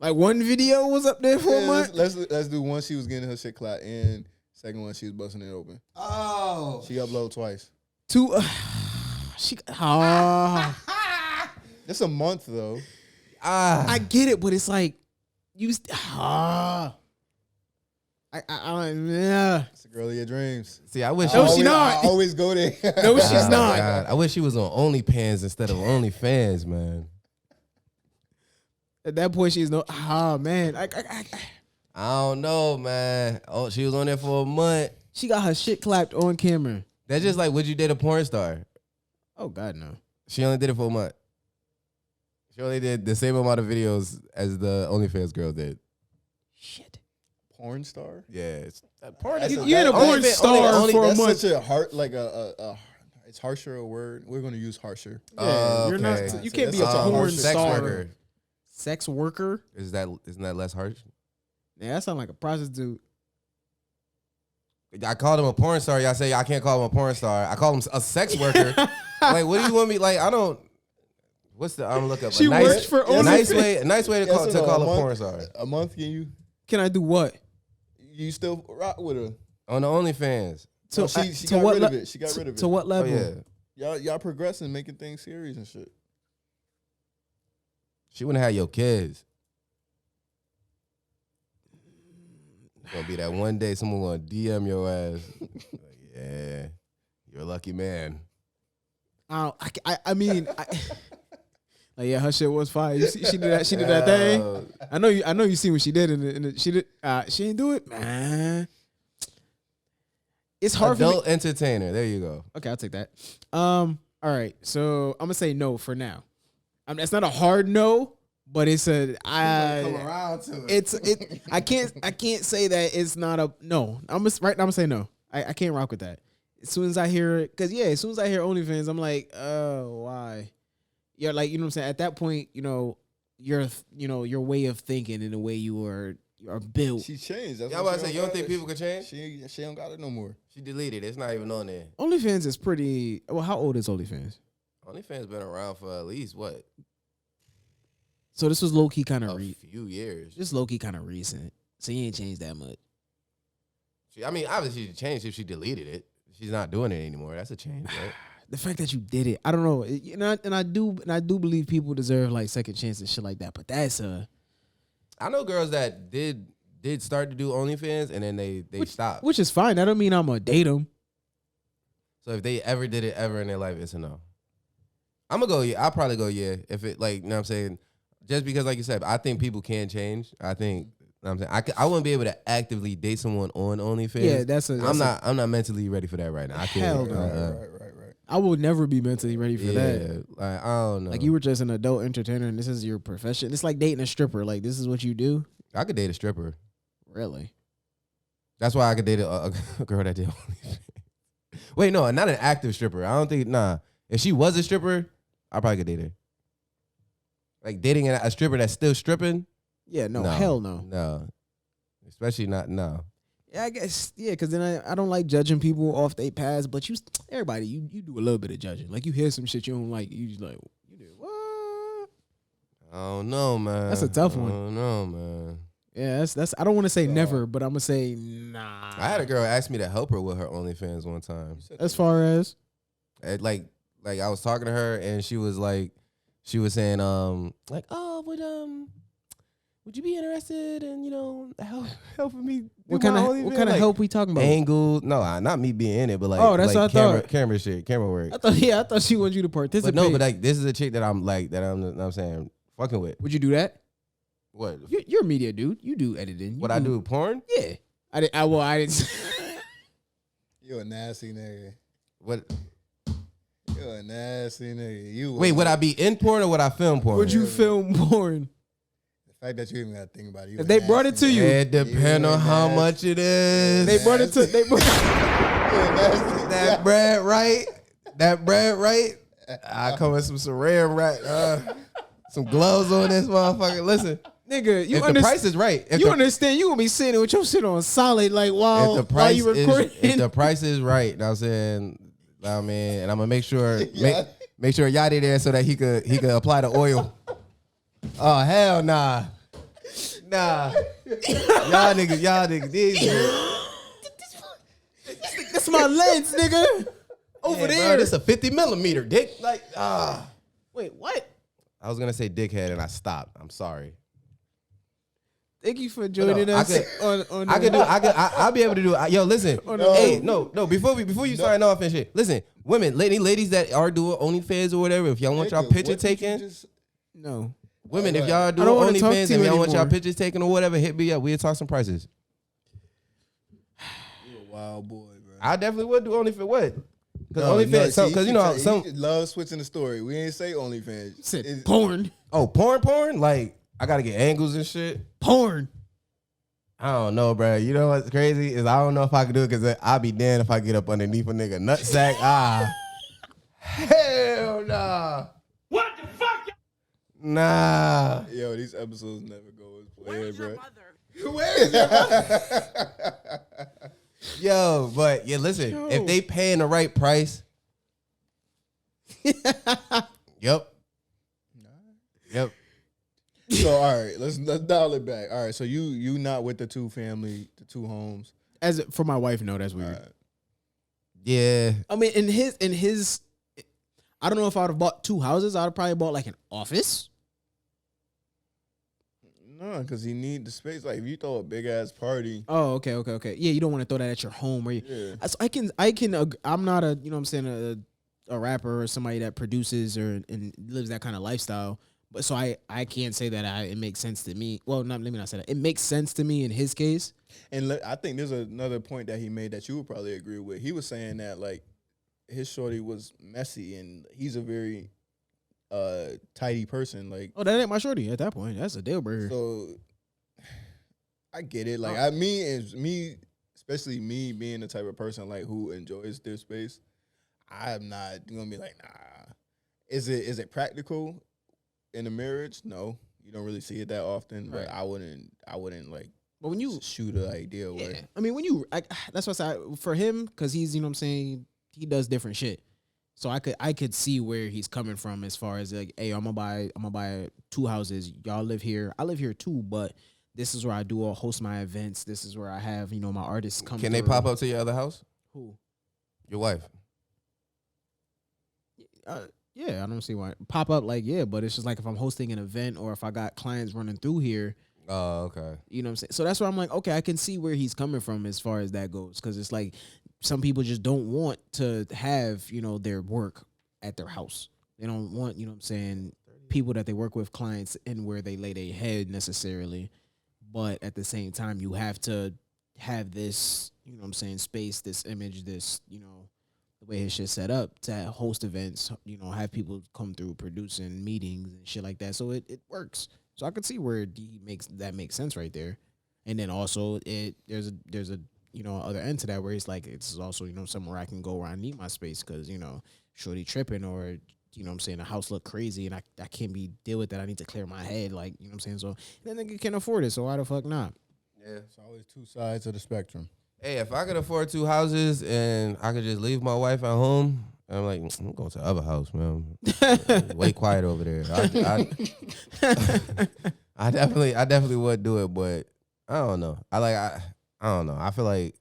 Like one video was up there for a month? Let's do one. She was getting her shit clapped, and second one she was busting it open. Oh, she uploaded twice. 2. It's a month though. I get it, but it's like you. It's the girl of your dreams. See, I wish. No, she's not. I always go there. No, she's not. God. I wish she was on OnlyPans instead of OnlyFans, man. At that point, she's no. Man, I don't know, man. Oh, she was on there for a month. She got her shit clapped on camera. That's just like, would you date a porn star? Oh God, no. She only did it for a month. She only did the same amount of videos as the OnlyFans girl did. Shit. Porn star? Yeah, you're in a porn star for a month. That's such a heart, like it's harsher a word. We're gonna use harsher. Yeah, you're not. You can't be a porn sex star. Worker. Sex worker? Isn't that less harsh? Yeah, that sounds like a prostitute. I called him a porn star. Y'all say I can't call him a porn star. I call him a sex worker. Like, what do you want me? Like, I don't. What's the? I'm look up. She works for a nice way to call a porn star. A month? Can I do what? You still rock with her on the OnlyFans? So she got rid of it. She got rid of it. To what level? Oh, yeah. Y'all progressing, making things serious and shit. She wouldn't have your kids. It's gonna be that one day someone gonna DM your ass. Like, yeah, you're a lucky man. I mean, like, yeah, her shit was fire. You see, she did that. She did that thing. I know you see what she did. She did. She didn't do it, man. It's hard Adult for me. entertainer. There you go. Okay, I'll take that. All right. So I'm gonna say no for now. It's not a hard no, but it's a. Come around to it. I can't say that it's not a no. I'm gonna say no. I can't rock with that. As soon as I hear it, as soon as I hear OnlyFans, I'm like, oh, why? Yeah, like, you know what I'm saying? At that point, your way of thinking and the way you are built. She changed. That's y'all about to say, you don't think people can change? She don't got it no more. She deleted it. It's not even on there. OnlyFans is pretty. Well, how old is OnlyFans? OnlyFans been around for at least what? So this was low key kind of a few years. Just low key kind of recent. So you ain't changed that much. Obviously she changed if she deleted it. She's not doing it anymore. That's a change, right? The fact that you did it, I don't know. And I do believe people deserve like second chances and shit like that. But that's I know girls that did start to do OnlyFans and then they stopped. Which is fine. That don't mean I'm gonna date them. So if they ever did it ever in their life, it's a no. I'm gonna go. Yeah, I'll probably go. Yeah, if it like, you know what I'm saying, just because like you said, I think people can change. I think. You know what I'm saying I wouldn't be able to actively date someone on OnlyFans. Yeah, I'm not mentally ready for that right now. I can't. Right. I will never be mentally ready for that. Like, I don't know. Like, you were just an adult entertainer and this is your profession. It's like dating a stripper. Like, this is what you do. I could date a stripper. Really? That's why I could date a girl that did OnlyFans. Wait, no, not an active stripper. I don't think, nah. If she was a stripper, I probably could date her. Like dating a stripper that's still stripping? Yeah, no, hell no. No. Especially not, no. Yeah, I guess, yeah, because then I don't like judging people off they past, but everybody, you do a little bit of judging. Like, you hear some shit you don't like, you just like, you did what? I don't know, man. That's a tough one. I don't know, man. Yeah, that's. I don't want to say never, but I'm gonna say nah. I had a girl ask me to help her with her OnlyFans one time. As far as Like I was talking to her and she was saying, like, oh, would you be interested in, helping me? What kind of help we talking about? Angle? No, not me being in it, but like, oh, that's what I thought. Camera shit, camera work. I thought she wanted you to participate. But no, but like, this is a chick that I'm saying, fucking with. Would you do that? What? You're a media dude. You do editing. I do porn? Yeah. I didn't. You a nasty nigga. What? You a nasty nigga. Wait, would I be in porn or would I film porn? Would you film porn? The fact that you even got to think about it. If they brought it to you. It depends on how much it is. They brought it to. That bread, right? That bread, right? I come with some saran wrap, some gloves on this motherfucker. Listen. Nigga, if the price is right. Understand you gonna be sitting with your shit on solid like while you recording. If the price is right, you know what I'm saying, I mean, and I'm gonna make sure make sure Yadie there so that he could apply the oil. Oh hell nah. Nah. Y'all niggas, these That's my lens, nigga. Over there. Bro, this a 50 millimeter, dick. Like, Wait, what? I was gonna say dickhead and I stopped. I'm sorry. Thank you for joining us. I'll be able to do it. Yo, listen. Hey, no. Before you sign off and shit. Listen, women, ladies that are doing OnlyFans or whatever, if y'all want y'all picture taken. No. Women, if y'all do OnlyFans and y'all want y'all pictures taken or whatever, hit me up. We'll talk some prices. You a wild boy, bro. I definitely would do OnlyFans. What? Because OnlyFans, because some love switching the story. We ain't say OnlyFans. Said porn. Oh, porn? Like, I gotta get angles and shit. Porn. I don't know, bro. You know what's crazy is I don't know if I could do it because I'll be damned if I get up underneath a nigga nutsack. Hell nah. What the fuck? Nah. Yo, these episodes never go as planned, bro. Where is your mother? Yo, but yeah, listen. If they paying the right price. Yep. So all right, let's dial it back. All right, so you not with the two homes. For my wife, no, that's weird. Right. Yeah. I mean, in his, I don't know if I would have bought two houses. I would have probably bought like an office. No, because he need the space. Like if you throw a big ass party. Oh, okay. Yeah, you don't want to throw that at your home. So I can. I'm not a, you know what I'm saying, a rapper or somebody that produces and lives that kind of lifestyle. But so I can't say that it makes sense to me. Well, let me not say that. It makes sense to me in his case. And I think there's another point that he made that you would probably agree with. He was saying that like his shorty was messy and he's a very tidy person. Like, oh, that ain't my shorty at that point. That's a deal breaker. So I get it. Like especially me being the type of person like who enjoys their space. I'm not gonna be like, nah. Is it practical? In a marriage, no, you don't really see it that often. Right. But I wouldn't like. But when you shoot an idea away, I mean, that's what I said for him because he's, you know what I'm saying, he does different shit. So I could see where he's coming from as far as like, hey, I'm gonna buy two houses. Y'all live here. I live here too, but this is where I do host my events. This is where I have, you know, my artists come. Can they pop up to your other house? Who? Your wife. Yeah, I don't see why. Pop up like, yeah, but it's just like if I'm hosting an event or if I got clients running through here. Oh, okay. You know what I'm saying? So that's why I'm like, okay, I can see where he's coming from as far as that goes. Because it's like some people just don't want to have, you know, their work at their house. They don't want, you know what I'm saying, people that they work with, clients, in where they lay their head necessarily. But at the same time, you have to have this, you know what I'm saying, space, this image, this, you know, the way his shit set up to host events, you know, have people come through producing meetings and shit like that. So it works. So I could see where makes sense right there. And then also there's a you other end to that where it's like it's also somewhere I can go where I need my space because shorty tripping or what I'm saying, the house look crazy and I can't deal with that. I need to clear my head, like what I'm saying. So that nigga can't afford it, so why the fuck not? Yeah, It's always two sides of the spectrum. Hey, if I could afford 2 houses and I could just leave my wife at home, I'm like, I'm going to the other house, man. Way quiet over there. I definitely would do it, but I don't know. I don't know. I feel like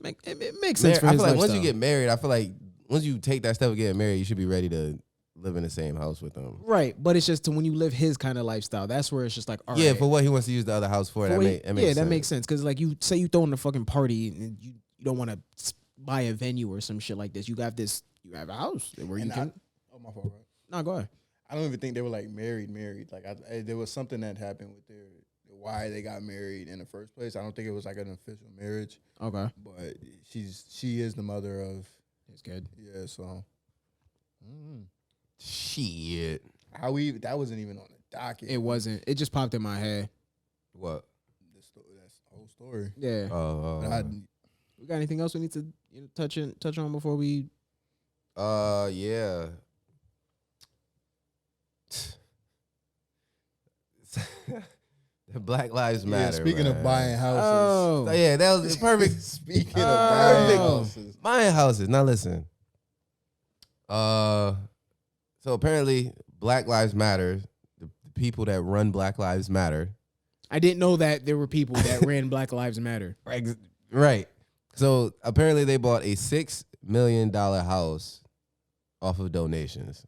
It makes sense. For I his feel like once lifestyle. you get married, I feel like once you take that step of getting married, you should be ready to live in the same house with them. Right, but it's just when you live his kind of lifestyle, that's where it's just like, all Yeah, right. for what he wants to use the other house for, that makes sense. That makes sense. Because like you say you throwing a fucking party and you don't want to buy a venue or some shit like this. You have a house where you can. My fault, right? No, go ahead. I don't even think they were like married. Like there was something that happened with why they got married in the first place. I don't think it was like an official marriage. Okay, But she is the mother of. it's good. Yeah, so. Shit. That wasn't even on the docket. It wasn't. It just popped in my head. What? That's the whole story. Yeah. But We got anything else we need to touch on before we? Yeah. The Black Lives Matter. Speaking of man. buying houses. Oh, So, yeah, that was perfect. Speaking of buying houses. Buying houses. Now listen. So apparently, Black Lives Matter. The people that run Black Lives Matter. I didn't know that there were people that ran Black Lives Matter. Right. So apparently, they bought a $6 million house off of donations.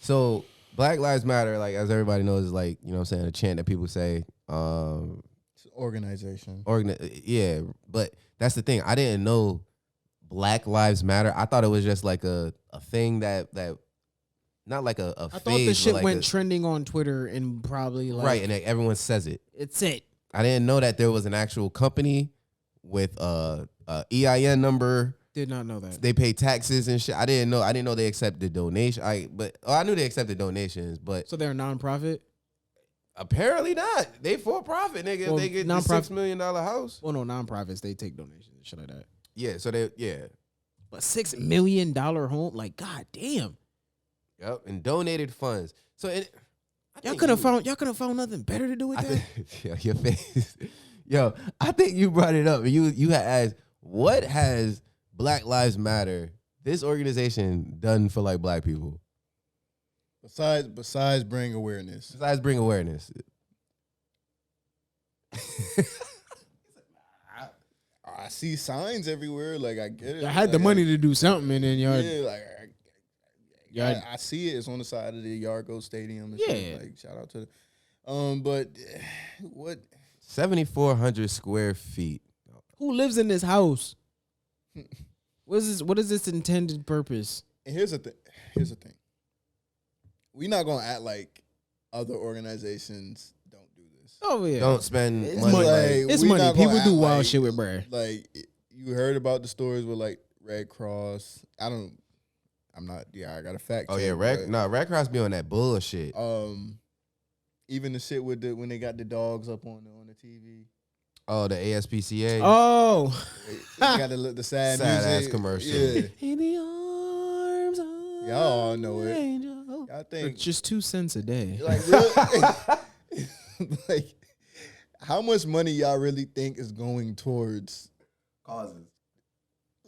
So Black Lives Matter, like as everybody knows, is like, you know what I'm saying, a chant that people say. It's an organization. Yeah, but that's the thing. I didn't know Black Lives Matter. I thought it was just like a thing that not like a I thought phase, the shit but like went trending on Twitter and probably like right, and everyone says it. it's it. I didn't know that there was an actual company with a EIN number. Did not know that. They pay taxes and shit. I didn't know they accepted donation. I knew they accepted donations, but So they're a nonprofit. apparently not. They for profit, nigga. Well, If they get the $6 million house. Well, no, nonprofits they take donations and shit like that. Yeah, But $6 million home, like god damn, Yep, and donated funds. So y'all could have found nothing better to do with that. Yo, your face. Yo, I think you brought it up. You had asked, what has Black Lives Matter, this organization, done for like black people? Besides bring awareness. Besides bring awareness. I see signs everywhere. Like I get it. Y'all had the Like, money to do something, and then y'all. Yeah, like Y'all- I see it. It's on the side of the Yargo Stadium. And Yeah. shit. Like shout out to. But what? 7,400 square feet. Who lives in this house? What is this intended purpose? And here's the thing. We're not gonna act like other organizations don't do this. Oh yeah, Don't spend It's money. money. Like, It's we money. not gonna People do act wild like- shit with bread. Like you heard about the stories with like Red Cross. I'm not. Yeah, I got a fact. oh yeah, Red Cross be on that bullshit. Even the shit with when they got the dogs up on the TV. Oh, the ASPCA. Oh, They got the sad Sad music. ass commercial. Yeah, in the arms of y'all all know it. angel. I think It's just 2 cents a day. like really, like how much money y'all really think is going towards causes?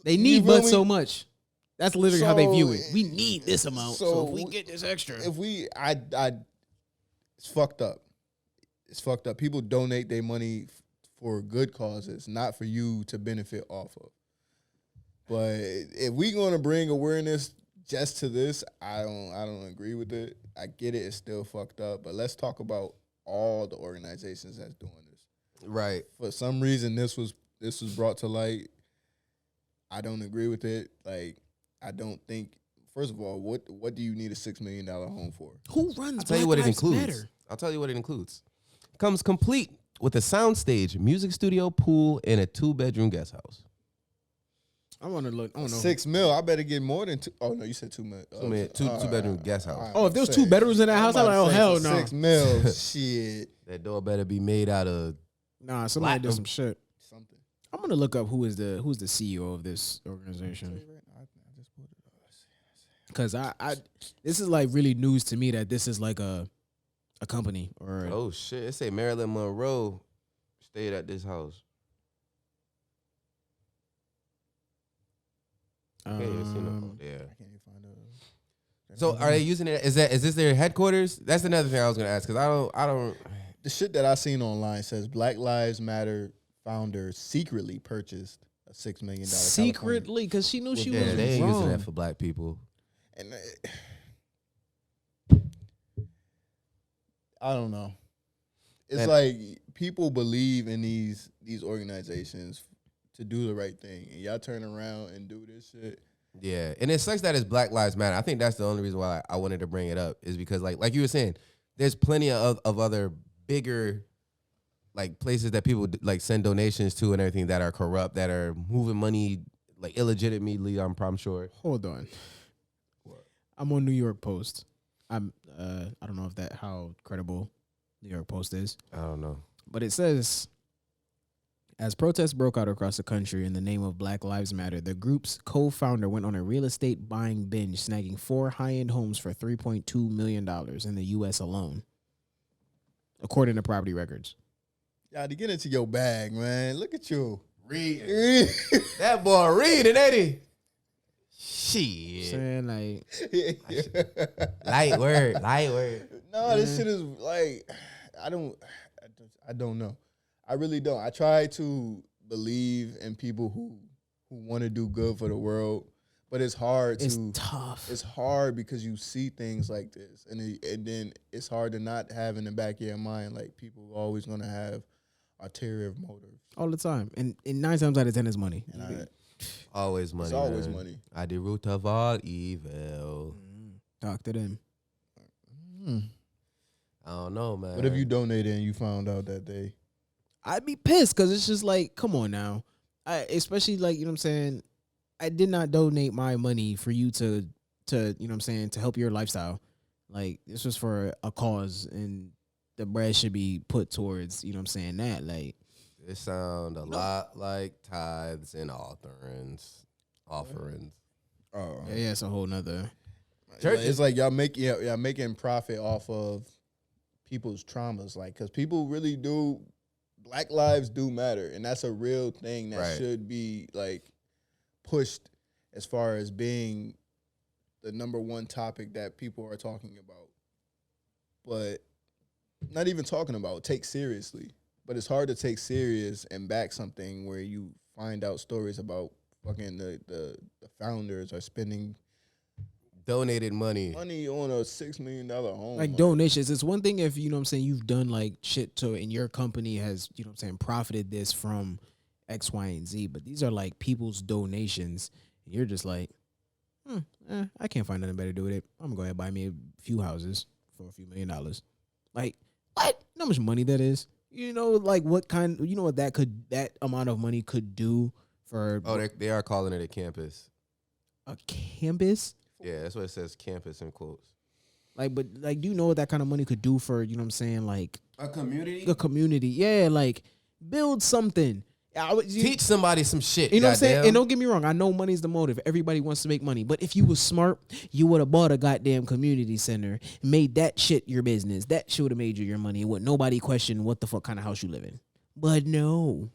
They need You feel but me? so much. That's literally how they view it. So, We need this amount, so if we get this extra, If it's fucked up. It's fucked up. People donate their money for good causes, not for you to benefit off of. But if we gonna bring awareness just to this, I don't agree with it. I get it, it's still fucked up. But let's talk about all the organizations that's doing this. Right. For some reason this was brought to light. I don't agree with it. Like, I don't think, first of all, what do you need a $6 million home for? who runs? I'll tell you what it includes. I'll tell you what it includes. Comes complete with a soundstage, music studio, pool, and a 2-bedroom guest house. I want to look. I don't know. $6 million. I better get more than two. Oh no, you said $2 million. Two bedroom guest house. Oh, if there was 2 bedrooms in that house, I'm like, oh hell no. $6 million. Shit. That door better be made out of. Nah, somebody did Platinum. some shit. Something. I'm gonna look up who's the CEO of this organization. Cause I this is like really news to me that this is like a company or Oh shit! It say Marilyn Monroe stayed at this house. Yeah. I can't even find a. So are they using it? Is this their headquarters? That's another thing I was gonna ask because I don't. The shit that I seen online says Black Lives Matter founder secretly purchased a $6 million secretly because she knew she Yeah, was they ain't wrong. using that for black people. And I don't know. It's Man. like people believe in these organizations to do the right thing, and y'all turn around and do this shit. Yeah, and it sucks that it's Black Lives Matter. I think that's the only reason why I wanted to bring it up is because like you were saying, there's plenty of other bigger like places that people like send donations to and everything that are corrupt, that are moving money like illegitimately. I'm sure. Hold on. I'm on New York Post. I don't know if how credible New York Post is. I don't know. But it says, as protests broke out across the country in the name of Black Lives Matter, the group's co-founder went on a real estate buying binge, snagging 4 high-end homes for $3.2 million in the U.S. alone, according to property records. Y'all to get into your bag, man. Look at you. Reading. That boy reading, ain't he? Shit. Saying like, Light word. No, this shit is like I don't know. I really don't. I try to believe in people who want to do good for the world, but it's hard. it's tough. It's hard because you see things like this, and then it's hard to not have in the back of your mind like people are always gonna have ulterior motives. All the time. And 9 times out of 10 is money. And Always money. it's always man. money. I the root of all evil. Talk to them. I don't know, man. What if you donated and you found out that they? I'd be pissed because it's just like, come on now. Especially like, you know what I'm saying? I did not donate my money for you to you know what I'm saying, to help your lifestyle. Like, this was for a cause and the bread should be put towards, you know what I'm saying, that. Like, it sound a lot like tithes and offerings. Oh, yeah, it's a whole nother. it's like y'all making profit off of people's traumas, like because people really do. Black lives do matter, and that's a real thing that should be like pushed as far as being the number one topic that people are talking about, but not even talking about. Take seriously, but it's hard to take serious and back something where you find out stories about fucking the founders are spending donated money on a $6 million home. Like donations. It's one thing if, you know what I'm saying, you've done like shit to, and your company has, you know what I'm saying, profited this from X, Y, and Z. But these are like people's donations. And you're just like, I can't find nothing better to do with it. I'm gonna go ahead and buy me a few houses for a few $1 million. Like, what? You know how much money that is? You know, like what that amount of money could do for they are calling it a campus. a campus? Yeah, that's what it says, campus in quotes. Like, but like, do you know what that kind of money could do for, you know what I'm saying, like A community? a community? Yeah, like build something. Teach somebody some shit. You know what I'm saying? goddamn. And don't get me wrong, I know money's the motive. Everybody wants to make money. But if you was smart, you would have bought a goddamn community center, made that shit your business. That shit would have made you your money. Would nobody question what the fuck kind of house you live in? But no.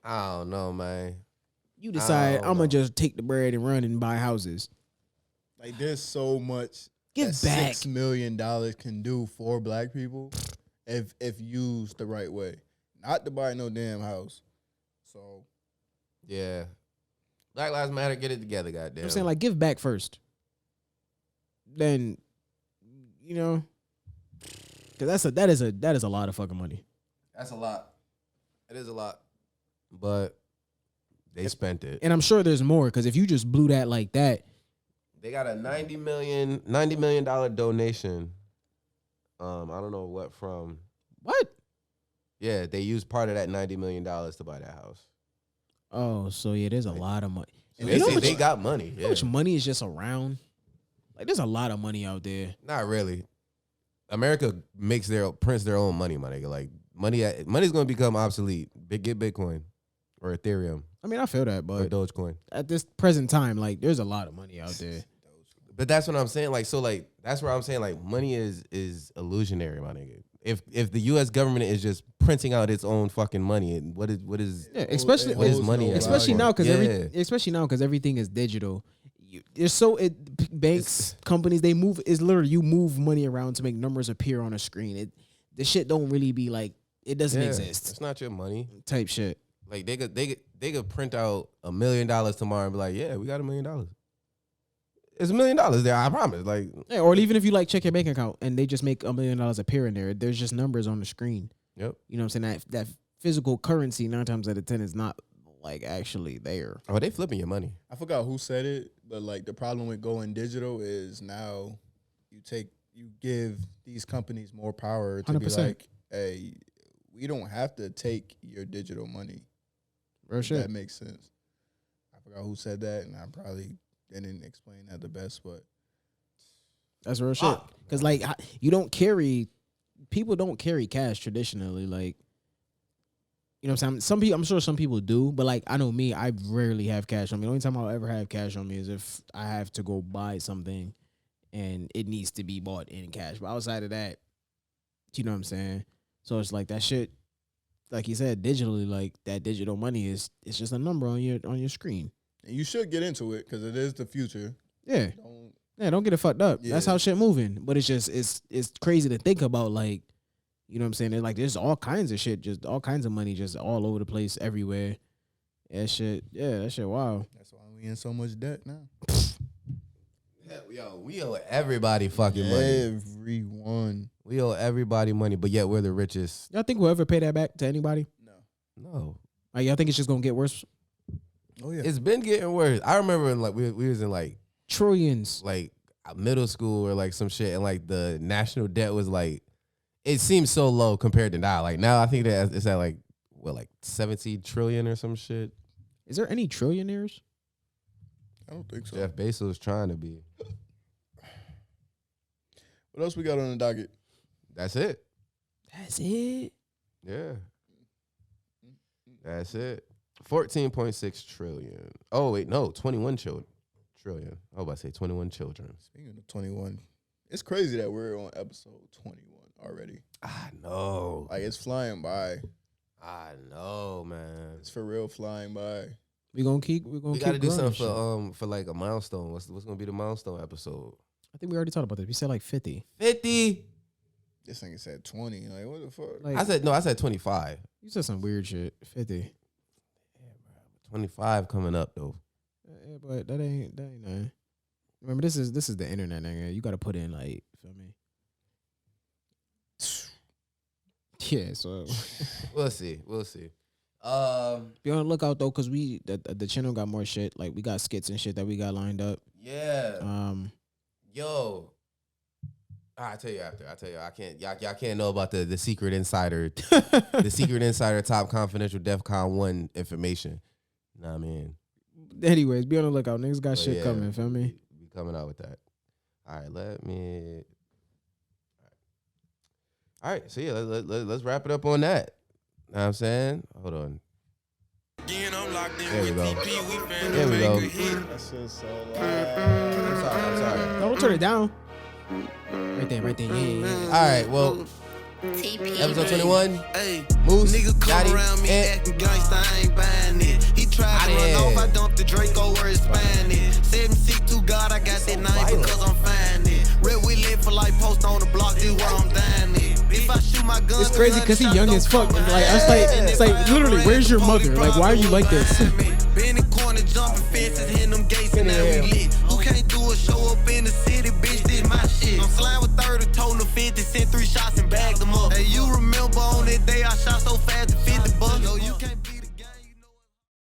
I don't know, man. You decide don't I'm know. gonna just take the bread and run and buy houses. Like there's so much Give that back. $6 million can do for black people if used the right way. Not to buy no damn house. So Yeah. Black Lives Matter, get it together, goddamn. I'm saying, like, give back first. Then, you know, because that is a lot of fucking money. That's a lot. It is a lot. But they spent it. And I'm sure there's more, because if you just blew that like that, They got a $90 million donation. I don't know what from. what? Yeah, they used part of that $90 million to buy that house. Oh, so yeah, there's a lot of money. And they say they got money. You know how much money is just around? Like, there's a lot of money out there. Not really. America prints their own money, my nigga. Like, money's gonna become obsolete. Get Bitcoin or Ethereum. I mean, I feel that, Or but Dogecoin. at this present time, like, there's a lot of money out there. But that's what I'm saying. Like, so, like, that's where I'm saying, like, money is illusionary, my nigga. If the U.S. government is just printing out its own fucking money, and what is Yeah, especially what is money? at especially that now point? because everything is digital. Banks, companies, they move. It's literally you move money around to make numbers appear on a screen. The shit don't really be like it doesn't exist. It's not your money Type shit. Like they could print out $1 million tomorrow and be like, yeah, we got $1 million. It's $1 million there, I promise. Like, Yeah, or even if you like check your bank account and they just make $1 million appear in there, there's just numbers on the screen. yep. You know what I'm saying? That physical currency 9 times out of 10 is not like actually there. Oh, they flipping your money. I forgot who said it, but like the problem with going digital is now you give these companies more power to 100%. be like, hey, we don't have to take your digital money. Real If shit. that makes sense. I forgot who said that, and I probably didn't explain that the best, but That's real shit. Because like people don't carry cash traditionally. Like, you know what I'm saying? I'm sure some people do, but like I know me, I rarely have cash on me. The only time I'll ever have cash on me is if I have to go buy something and it needs to be bought in cash. But outside of that, you know what I'm saying? So it's like that shit, like you said, digitally, like that digital money it's just a number on your screen. and you should get into it because it is the future. Yeah. Don't, Don't get it fucked up. That's Yeah. how shit moving. But it's just it's crazy to think about, like, you know what I'm saying? There's all kinds of shit, just all kinds of money just all over the place everywhere. That shit wow. that's why we in so much debt now. Yo, we owe everybody fucking money. Everyone. We owe everybody money, but yet we're the richest. Y'all think we'll ever pay that back to anybody? No. Like, y'all think it's just gonna get worse? Oh yeah. It's been getting worse. I remember in like we was in like Trillions. middle school or like some shit, and like the national debt was like, it seems so low compared to now. Like now I think that it's at like 17 trillion or some shit. Is there any trillionaires? I don't think so. Jeff Bezos trying to be. What else we got on the docket? That's it. That's it. Yeah. That's it. 14.6 trillion. Oh wait, no, 21 trillion. I was about to say 21 children. Speaking of 21, it's crazy that we're on episode 21 already. I know. Like it's flying by. I know, man. It's for real flying by. We gotta keep We growing gotta do something shit. for like a milestone. What's gonna be the milestone episode? I think we already talked about this. We said like 50. 50. This nigga said 20. Like what the fuck? Like, I said 25. you said some weird shit. 50. 25 coming up though. Yeah, but that ain't nothing. Remember, this is the internet, nigga. You gotta put in, like, feel me? Yeah, so We'll see. be on the lookout though, cause the channel got more shit. Like, we got skits and shit that we got lined up. Yeah. Yo. I'll tell you after. I can't. Y'all can't know about the secret insider, the secret insider top confidential DEFCON 1 information. Know what I mean? Anyways, be on the lookout. Niggas got But shit yeah, coming. Feel me? We coming out with that. All right, All right, so yeah, let's wrap it up on that. Know what I'm saying? Hold on. Again, I'm locked in There we with go. TP. We finna There we make go. a hit. That's just so I'm sorry. No, don't turn it down. Right there. Yeah. All right, well, TP. episode 21. Hey, Moose, nigga come Yadie, around me and acting gangsta, I ain't buying it. He tried to run off, I dumped the Draco where it's finding it. 762 God, I got that name because I'm finding it. Red we live for like post on the block, this where I'm dying it. If I shoot my gun, It's crazy because he young as fuck. Like, it's like literally, where's your mother? Like, why are you like this? Been in corner, jumping fences, hitting them gates, and now we lit. Who can't do a show up in the city, bitch? This my shit. I'm flying with 30, told him 50, sent 3 shots.